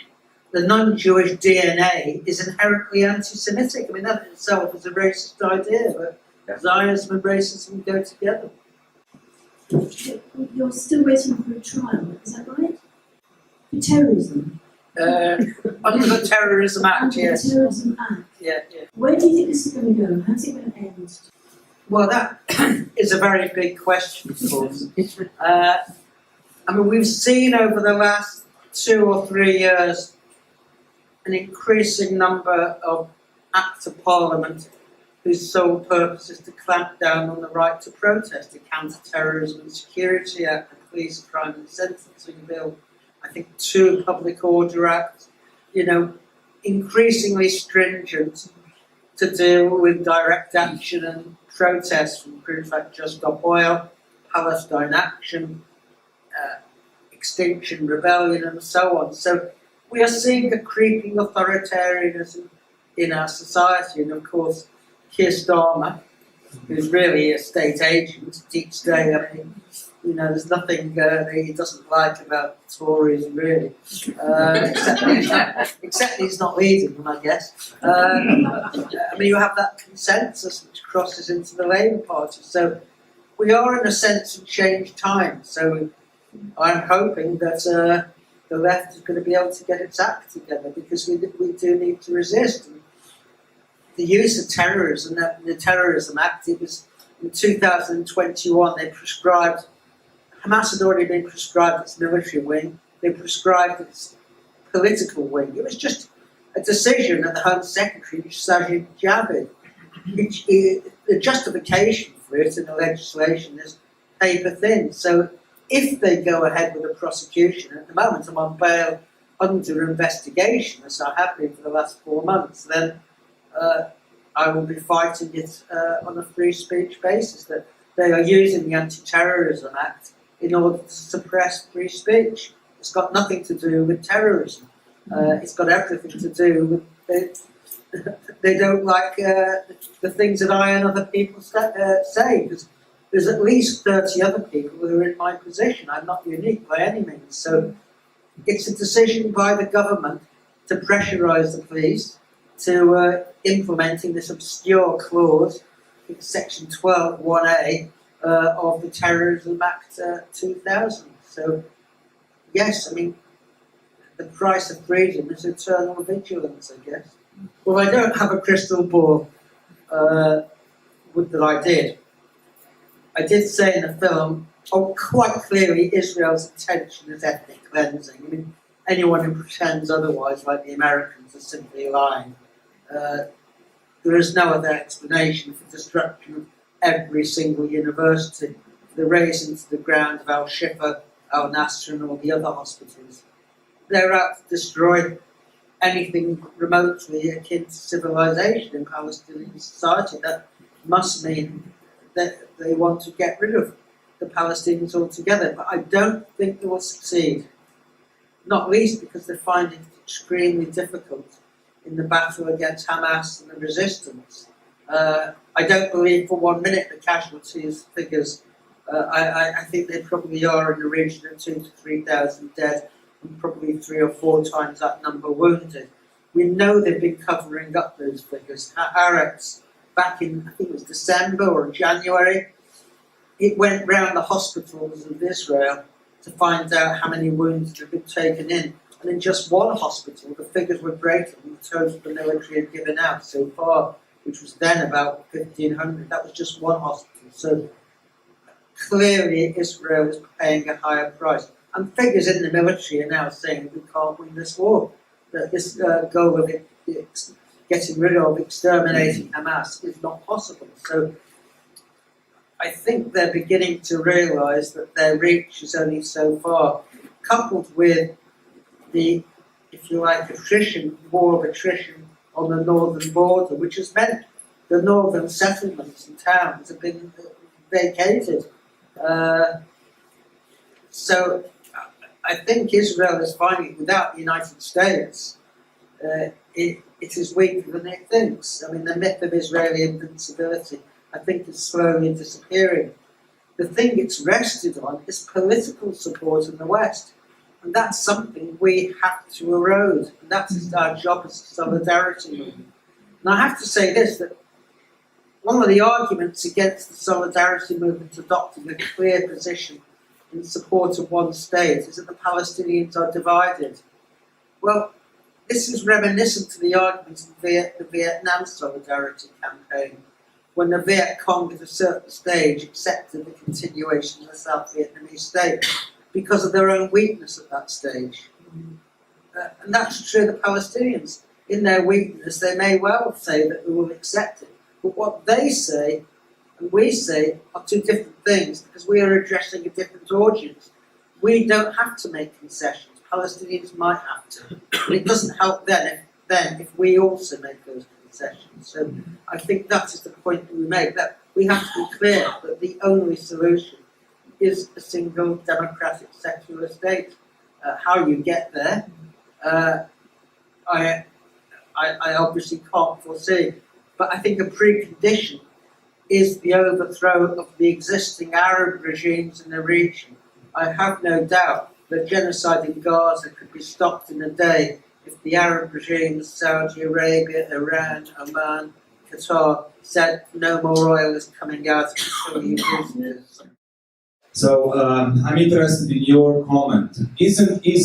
the non-Jewish DNA is inherently anti-Semitic. That in itself is a racist idea, but Zionism and racism go together. You're still waiting for a trial, is that right? For terrorism? Under the Terrorism Act, yes. The Terrorism Act? Yeah. Where do you think this is going to go? How's it going to end? Well, that is a very big question, of course. We've seen over the last 2 or 3 years an increasing number of acts of parliament whose sole purpose is to clamp down on the right to protest, the Counter-Terrorism and Security Act, the Police Crime and Sentencing Bill, I think 2 Public Order Acts, increasingly stringent to deal with direct action and protests from groups like Just Stop Oil, Palestine Action, Extinction Rebellion, and so on. So we are seeing a creeping authoritarianism in our society, and of course, Keir Starmer, who's really a state agent, deep state. I mean, you know, there's nothing that he doesn't like about Tories, really, except he's not leading them, I guess. I mean, you have that consensus which crosses into the Labour Party. So we are, in a sense, in changed times. So I'm hoping that the left is going to be able to get its act together, because we do need to resist. And the use of terrorism, the Terrorism Act, it was in 2021, they prescribed, Hamas had already been prescribed its military wing, they prescribed its political wing. It was just a decision of the Home Secretary, Sajid Javid. The justification for it in the legislation is paper thin. So if they go ahead with a prosecution, at the moment I'm on bail under investigation, as I have been for the last 4 months, then I will be fighting it on a free speech basis, that they are using the Anti-Terrorism Act in order to suppress free speech. It's got nothing to do with terrorism. It's got everything to do with they don't like the things that I and other people say, because there's at least 30 other people who are in my position. I'm not unique by any means. So it's a decision by the government to pressurise the police to implementing this obscure clause in Section 12(1)(a) of the Terrorism Act 2000. So, yes, I mean, the price of freedom is eternal vigilance, I guess. Well, I don't have a crystal ball that I did. I did say in the film, quite clearly, Israel's intention is ethnic cleansing. I mean, anyone who pretends otherwise, like the Americans, are simply lying. There is no other explanation for destruction of every single university, the razing to the ground of Al-Shifa, Al-Nasr, and all the other hospitals. They're out to destroy anything remotely akin to civilization in Palestinian society. That must mean that they want to get rid of the Palestinians altogether. But I don't think they will succeed, not least because they find it extremely difficult in the battle against Hamas and the resistance. I don't believe for 1 minute the casualties figures. I think they probably are in the region of 2,000 to 3,000 dead, and probably 3 or 4 times that number wounded. We know they've been covering up those figures. Haaretz, back in, I think it was December or January, it went round the hospitals of Israel to find out how many wounds had been taken in. And in just one hospital, the figures were greater than the total the military had given out so far, which was then about 1,500. That was just one hospital. So clearly Israel is paying a higher price. And figures in the military are now saying we can't win this war. That this goal of getting rid of, exterminating Hamas is not possible. So I think they're beginning to realise that their reach is only so far, coupled with the, if you like, war of attrition on the northern border, which has meant the northern settlements and towns have been vacated. So I think Israel is finding, without the United States, it is weaker than it thinks. I mean, the myth of Israeli invincibility, I think, is slowly disappearing. The thing it's rested on is political support in the West. And that's something we have to erode. And that's our job as a solidarity movement. And I have to say this, that one of the arguments against the solidarity movement adopting a clear position in support of one state is that the Palestinians are divided. Well, this is reminiscent to the arguments of the Vietnam Solidarity Campaign, when the Viet Cong at a certain stage accepted the continuation of the South Vietnamese state because of their own weakness at that stage. And that's true of the Palestinians. In their weakness, they may well say that we will accept it. But what they say and we say are two different things, because we are addressing a different audience. We don't have to make concessions. Palestinians might have to. But it doesn't help them if we also make those concessions. session. So I think that is the point that we make, that we have to be clear that the only solution is a single democratic secular state. How you get there, I obviously can't foresee, but I think a precondition is the overthrow of the existing Arab regimes in the region. I have no doubt that genocide in Gaza could be stopped in a day if the Arab regimes, Saudi Arabia, Iran, Oman, Qatar, said no more oil is coming out until you do this. So I'm interested in your comment. Is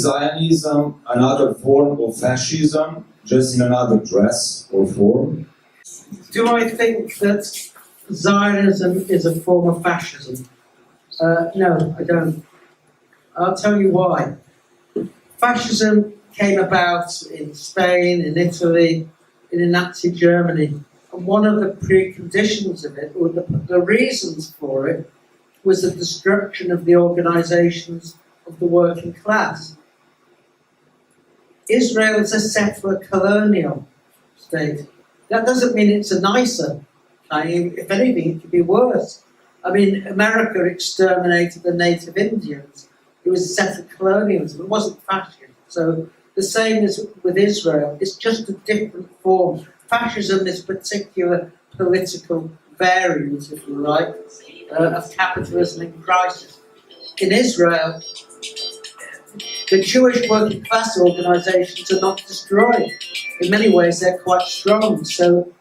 Zionism another form of fascism, just in another dress or form? Do I think that Zionism is a form of fascism? No, I don't. I'll tell you why. Fascism came about in Spain, in Italy, in Nazi Germany. And one of the preconditions of it, or the reasons for it, was the destruction of the organisations of the working class. Israel is a settler colonial state. That doesn't mean it's a nicer thing. If anything, it could be worse. I mean, America exterminated the native Indians. It was a settler colonialism. It wasn't fascism. So the same as with Israel. It's just a different form. Fascism is a particular political variant, if you like, of capitalism in crisis. In Israel, the Jewish working class organisations are not destroyed. In many ways, they're quite strong. So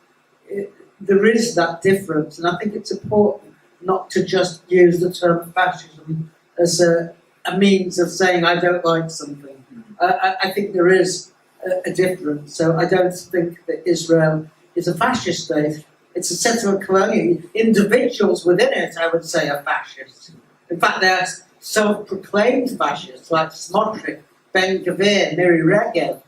there is that difference, and I think it's important not to just use the term fascism as a means of saying I don't like something. I think there is a difference. So I don't think that Israel is a fascist state. It's a settler colonial. Individuals within it, I would say, are fascists. In fact, they're self-proclaimed fascists, like Smotrich, Ben Gvir, Miri Regev.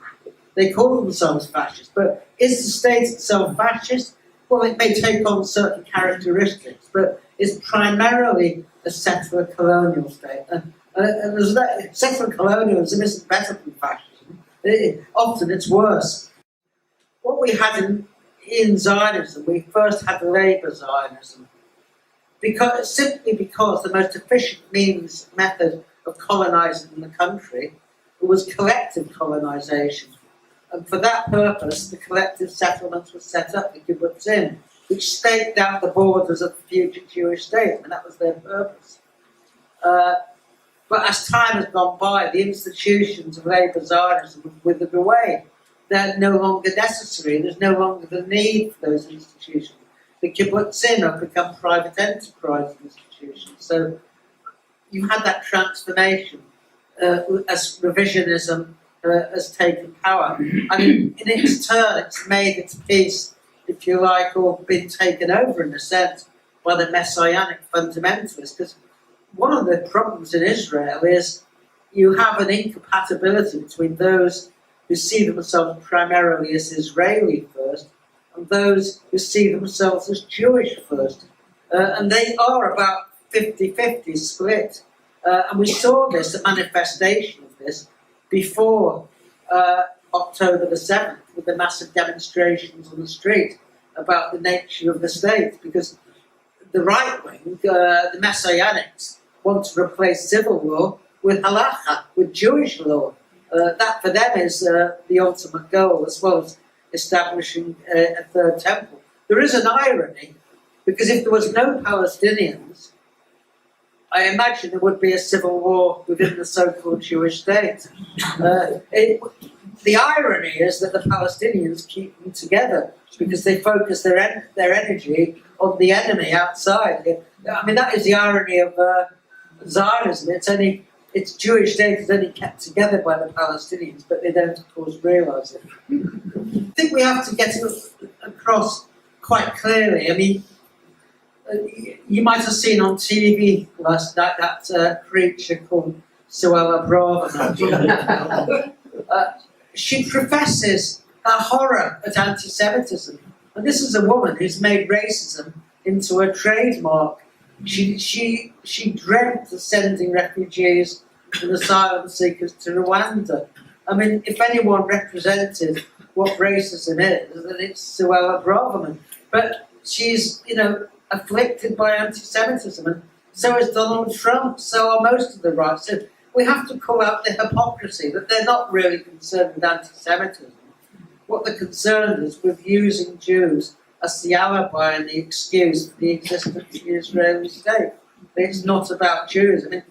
They call themselves fascists. But is the state itself fascist? Well, it may take on certain characteristics, but it's primarily a settler colonial state. And settler colonialism isn't better than fascism. Often it's worse. What we had in Zionism, we first had Labour Zionism, simply because the most efficient method of colonising the country was collective colonisation. And for that purpose, the collective settlements were set up, the kibbutzim, which staked out the borders of the future Jewish state, and that was their purpose. But as time has gone by, the institutions of Labour Zionism have withered away. They're no longer necessary. There's no longer the need for those institutions. The kibbutzim have become private enterprise institutions. So you had that transformation as revisionism has taken power. And in its turn, it's made its peace, if you like, or been taken over in a sense by the messianic fundamentalists. Because one of the problems in Israel is you have an incompatibility between those who see themselves primarily as Israeli first and those who see themselves as Jewish first. And they are about 50-50 split. And we saw this, a manifestation of this, before October the 7th, with the massive demonstrations on the street about the nature of the state, because the right wing, the Messianics, want to replace civil law with halacha, with Jewish law. That for them is the ultimate goal, as well as establishing a third temple. There is an irony, because if there was no Palestinians, I imagine there would be a civil war within the so-called Jewish state. The irony is that the Palestinians keep them together because they focus their energy on the enemy outside. I mean, that is the irony of Zionism. It's Jewish state is only kept together by the Palestinians, but they don't, of course, realise it. I think we have to get across quite clearly. I mean, you might have seen on TV last night that preacher called Suella Braverman. She professes a horror at anti-Semitism. And this is a woman who's made racism into a trademark. She dreamt of sending refugees and asylum seekers to Rwanda. I mean, if anyone represented what racism is, that it's Suella Braverman. But she's, afflicted by anti-Semitism, and so is Donald Trump, so are most of the right. So we have to call out the hypocrisy, that they're not really concerned with anti-Semitism. What the concern is with using Jews as the alibi and the excuse for the existence of the Israeli state. It's not about Jews. I mean,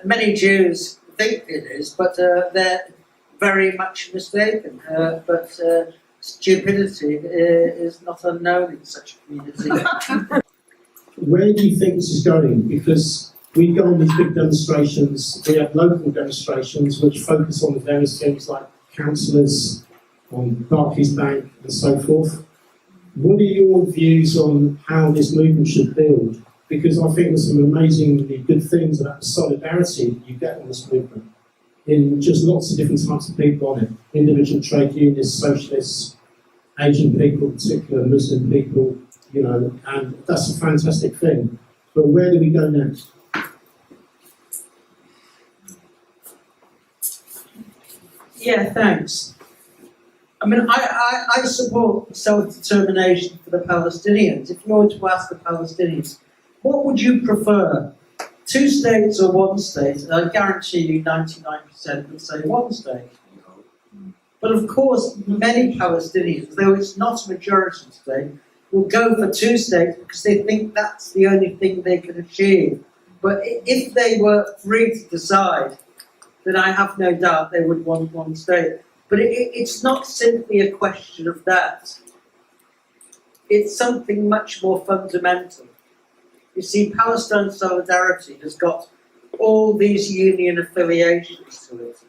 many Jews think it is, but they're very much mistaken. But stupidity is not unknown in such a community. Where do you think this is going? Because we go on these big demonstrations, we have local demonstrations which focus on the various things like councillors, on Barclays Bank and so forth. What are your views on how this movement should build? Because I think there's some amazingly good things about the solidarity that you get on this movement, in just lots of different types of people on it. Individual trade unionists, socialists, Asian people, particular Muslim people, and that's a fantastic thing. But where do we go next? Yeah, thanks. I mean, I support self-determination for the Palestinians. If you were to ask the Palestinians, what would you prefer, 2 states or 1 state? I guarantee you 99% would say 1 state. But of course, many Palestinians, though it's not a majority today, will go for 2 states because they think that's the only thing they can achieve. But if they were free to decide, then I have no doubt they would want 1 state. But it's not simply a question of that. It's something much more fundamental. You see, Palestine Solidarity has got all these union affiliations to it.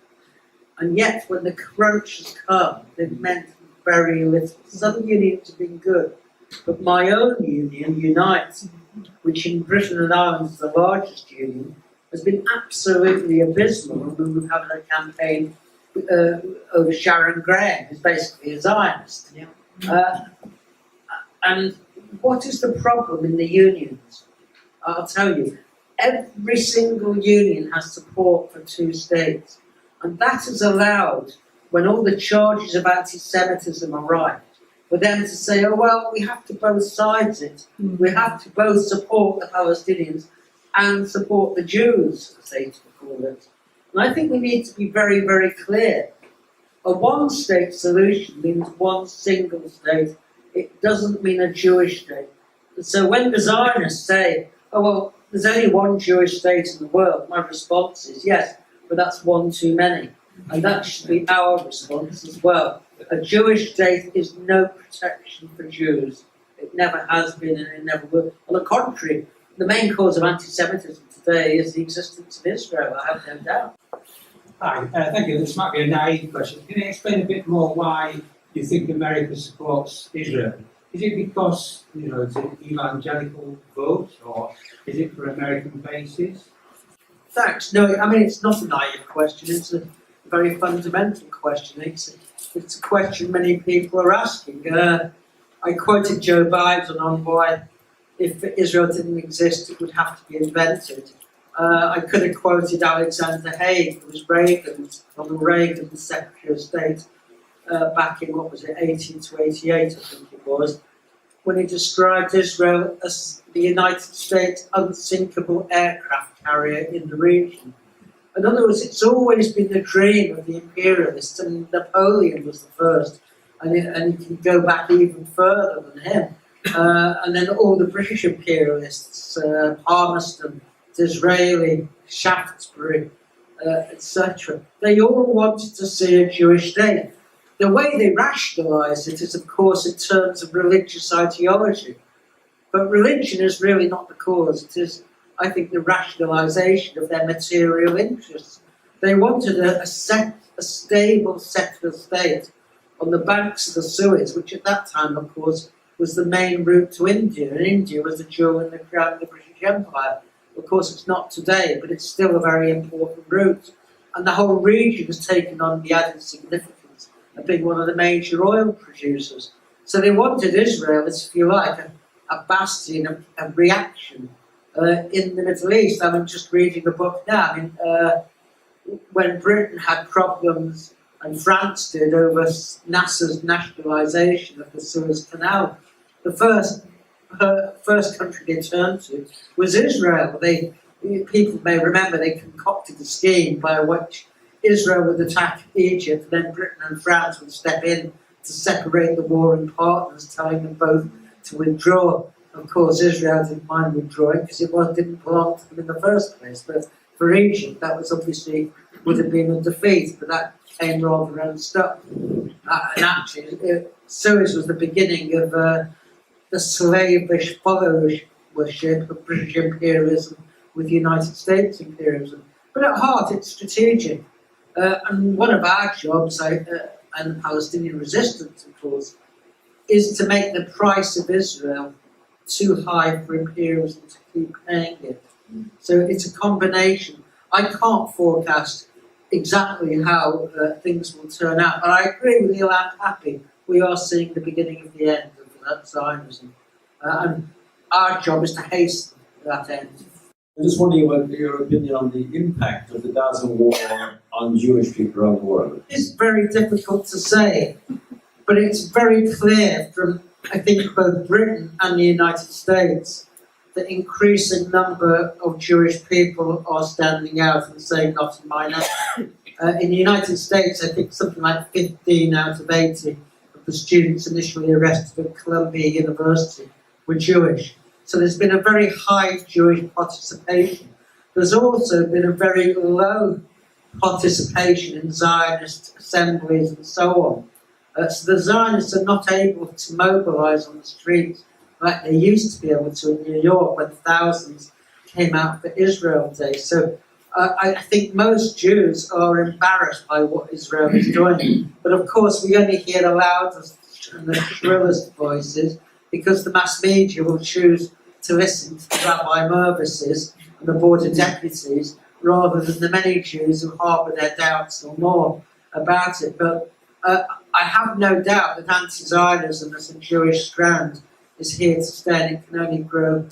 And yet, when the crunch has come, they've meant very little. Some unions have been good. But my own union, Unite, which in Britain and Ireland is the largest union, has been absolutely abysmal. And we've had a campaign over Sharon Graham, who's basically a Zionist. And what is the problem in the unions? I'll tell you. Every single union has support for 2 states. And that has allowed, when all the charges of anti-Semitism are right, for them to say, oh, well, we have to both sides it. We have to both support the Palestinians and support the Jews, as they call it. And I think we need to be very, very clear. A 1-state solution means 1 single state. It doesn't mean a Jewish state. And so when the Zionists say, oh, well, there's only 1 Jewish state in the world, my response is, yes, but that's 1 too many. And that should be our response as well. A Jewish state is no protection for Jews. It never has been and it never will. On the contrary, the main cause of anti-Semitism today is the existence of Israel, I have no doubt. Hi, thank you. This might be a naive question. Can you explain a bit more why you think America supports Israel? Is it because, it's an evangelical vote, or is it for American bases? Thanks. No, I mean, it's not a naive question. It's a very fundamental question. It's a question many people are asking. I quoted Joe Biden on why, if Israel didn't exist, it would have to be invented. I could have quoted Alexander Haig, who was Ronald Reagan's Secretary of State back in, 18 to 88, I think it was, when he described Israel as the United States unsinkable aircraft carrier in the region. In other words, it's always been the dream of the imperialists, and Napoleon was the first, and you can go back even further than him. And then all the British imperialists, Palmerston, Disraeli, Shaftesbury, etc. They all wanted to see a Jewish state. The way they rationalise it is, of course, in terms of religious ideology. But religion is really not the cause. It is, I think, the rationalisation of their material interests. They wanted a stable settler state on the banks of the Suez, which at that time, of course, was the main route to India. And India was the jewel in the crown of the British Empire. Of course, it's not today, but it's still a very important route. And the whole region has taken on the added significance of being one of the major oil producers. So they wanted Israel as, if you like, a bastion of reaction in the Middle East. I'm just reading a book now. When Britain had problems and France did over NASA's nationalisation of the Suez Canal. The first country they turned to was Israel. People may remember they concocted a scheme by which Israel would attack Egypt, then Britain and France would step in to separate the warring partners, telling them both to withdraw. Of course, Israel didn't mind withdrawing because it didn't belong to them in the first place. But for Egypt, that was obviously would have been a defeat, but that came rather unstuck. And actually, Suez was the beginning of the slavish followership of British imperialism with United States imperialism. But at heart, it's strategic. And one of our jobs, and the Palestinian resistance, of course, is to make the price of Israel too high for imperialism to keep paying it. So it's a combination. I can't forecast exactly how things will turn out, but I agree with you, I'm happy. We are seeing the beginning of the end of that Zionism. And our job is to hasten that end. I'm just wondering about your opinion on the impact of the Gaza war on Jewish people around the world. It's very difficult to say, but it's very clear from, I think, both Britain and the United States that increasing number of Jewish people are standing out and saying, not in my name. In the United States, I think something like 15 out of 80 of the students initially arrested at Columbia University were Jewish. So there's been a very high Jewish participation. There's also been a very low participation in Zionist assemblies and so on. So the Zionists are not able to mobilize on the streets like they used to be able to in New York when thousands came out for Israel Day. So I think most Jews are embarrassed by what Israel is doing. But of course, we only hear the loudest and the shrillest voices because the mass media will choose to listen to Rabbi Mervis's and the Board of Deputies rather than the many Jews who harbour their doubts or more about it. But I have no doubt that anti-Zionism as a Jewish strand is here to stay and it can only grow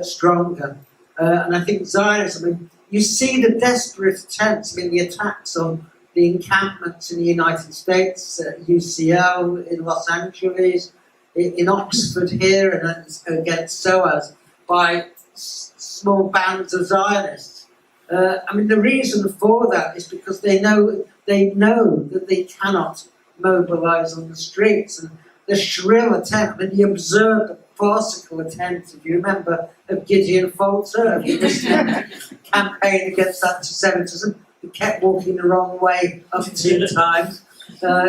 stronger. And I think Zionism, you see the desperate attempts, the attacks on the encampments in the United States, UCL, in Los Angeles, in Oxford here, and against SOAS, by small bands of Zionists. The reason for that is because they know that they cannot mobilise on the streets. And the shrill attempt, the absurd, the farcical attempt, if you remember, of Gideon Falter, of the campaign against anti-Semitism, he kept walking the wrong way up 2 times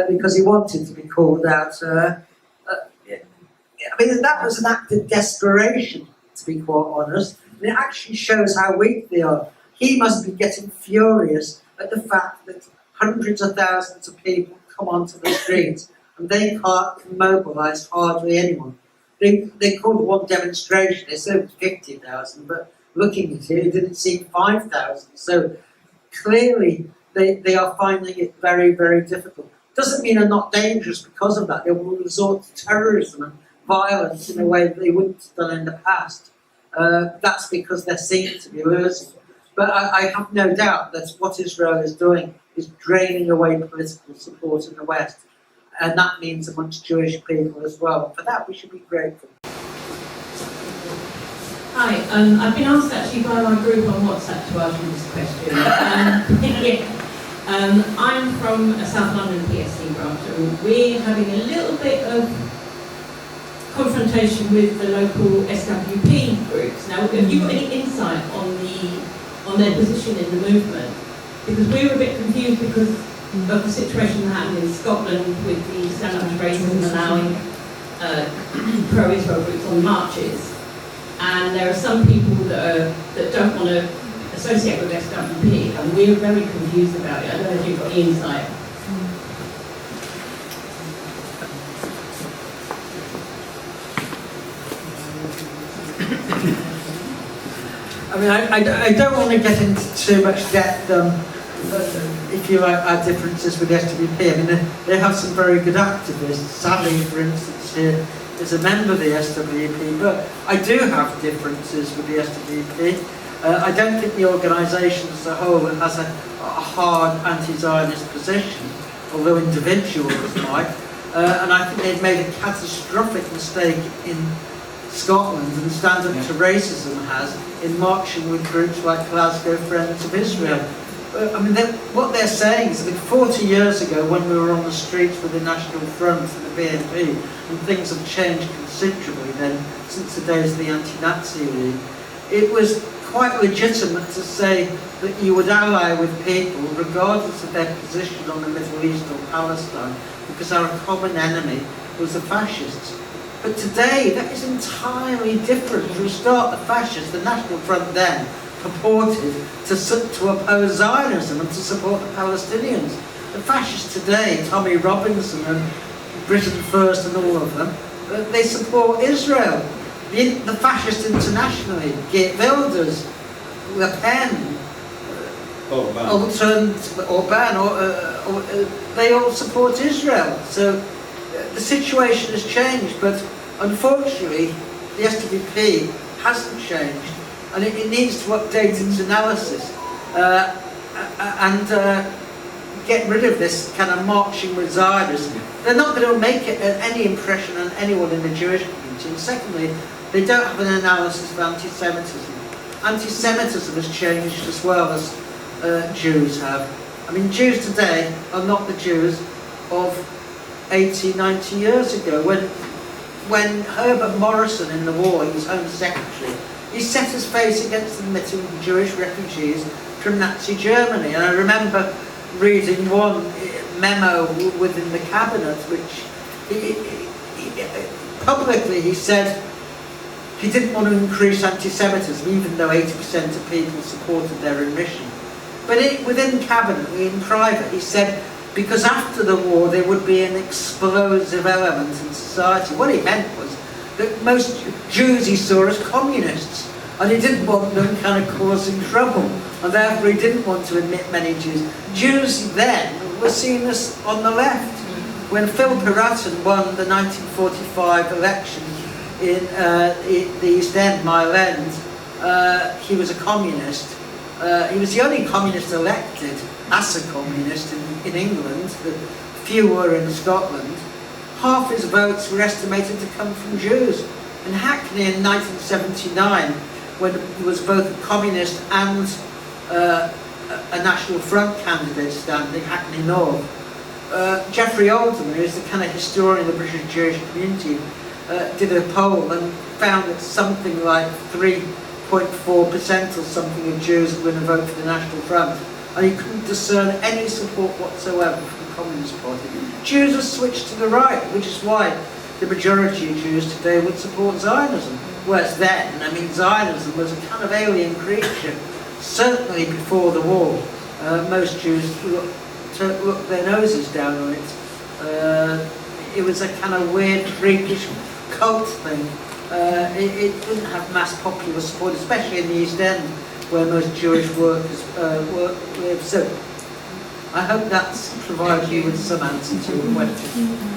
because he wanted to be called out. That was an act of desperation, to be quite honest. And it actually shows how weak they are. He must be getting furious at the fact that hundreds of thousands of people come onto the streets and they can't mobilise hardly anyone. They called one demonstration, they said 50,000, but looking at it, it didn't seem 5,000. So clearly they are finding it very, very difficult. Doesn't mean they're not dangerous because of that. They will resort to terrorism and violence in a way that they wouldn't have done in the past. That's because they're seen to be losing. But I have no doubt that what Israel is doing is draining away political support in the West. And that means amongst Jewish people as well. For that, we should be grateful. Hi, I've been asked actually by my group on WhatsApp to ask you this question. I'm from a South London PSC branch, and we're having a little bit of confrontation with the local SWP groups. Now, have you got any insight on their position in the movement? Because we were a bit confused because of the situation that happened in Scotland with the stand-up to racism allowing pro-Israel groups on marches. And there are some people that don't want to associate with SWP, and we're very confused about it. I don't know if you've got any insight. I don't want to get into too much depth, if you like, our differences with the SWP. They have some very good activists. Sally, for instance, here is a member of the SWP, but I do have differences with the SWP. I don't think the organisation as a whole has a hard anti-Zionist position. although individuals might. And I think they've made a catastrophic mistake in Scotland, and stand up to racism has, in marching with groups like Glasgow Friends of Israel. I mean, what they're saying is that 40 years ago, when we were on the streets with the National Front and the BNP, and things have changed considerably then, since the days of the Anti-Nazi League, it was quite legitimate to say that you would ally with people, regardless of their position on the Middle East or Palestine, because our common enemy was the fascists. But today, that is entirely different. For a start, the fascists, the National Front then, purported to oppose Zionism and to support the Palestinians. The fascists today, Tommy Robinson and Britain First and all of them, they support Israel. The fascists internationally, Geert Wilders, Le Pen, Orban, they all support Israel. So the situation has changed, but unfortunately the SWP hasn't changed, and it needs to update its analysis and get rid of this kind of marching with Zionism. They're not going to make any impression on anyone in the Jewish community, and secondly, they don't have an analysis of anti-Semitism. Anti-Semitism has changed as well as Jews have. I mean, Jews today are not the Jews of 80, 90 years ago, when Herbert Morrison in the war, he was Home Secretary, he set his face against admitting Jewish refugees from Nazi Germany. And I remember reading one memo within the cabinet, which publicly he said he didn't want to increase anti-Semitism, even though 80% of people supported their admission. But within cabinet, in private, he said, because after the war there would be an explosive element in society. What he meant was that most Jews he saw as communists, and he didn't want them kind of causing trouble, and therefore he didn't want to admit many Jews. Jews then were seen as on the left. When Phil Piraten won the 1945 election in the East End, Mile End, he was a communist. He was the only communist elected as a communist in England. Few were in Scotland. Half his votes were estimated to come from Jews. In Hackney in 1979, when he was both a communist and a National Front candidate standing, Hackney North, Geoffrey Oldham, who is the kind of historian of the British Jewish community, did a poll and found that something like 3.4% or something of Jews were going to vote for the National Front, and he couldn't discern any support whatsoever from the Communist Party. Jews have switched to the right, which is why the majority of Jews today would support Zionism. Whereas then, I mean, Zionism was a kind of alien creature. Certainly before the war, most Jews looked their noses down on it. It was a kind of weird, freakish cult thing. It didn't have mass popular support, especially in the East End, where most Jewish workers live. So I hope that's provided you with some answer to your question.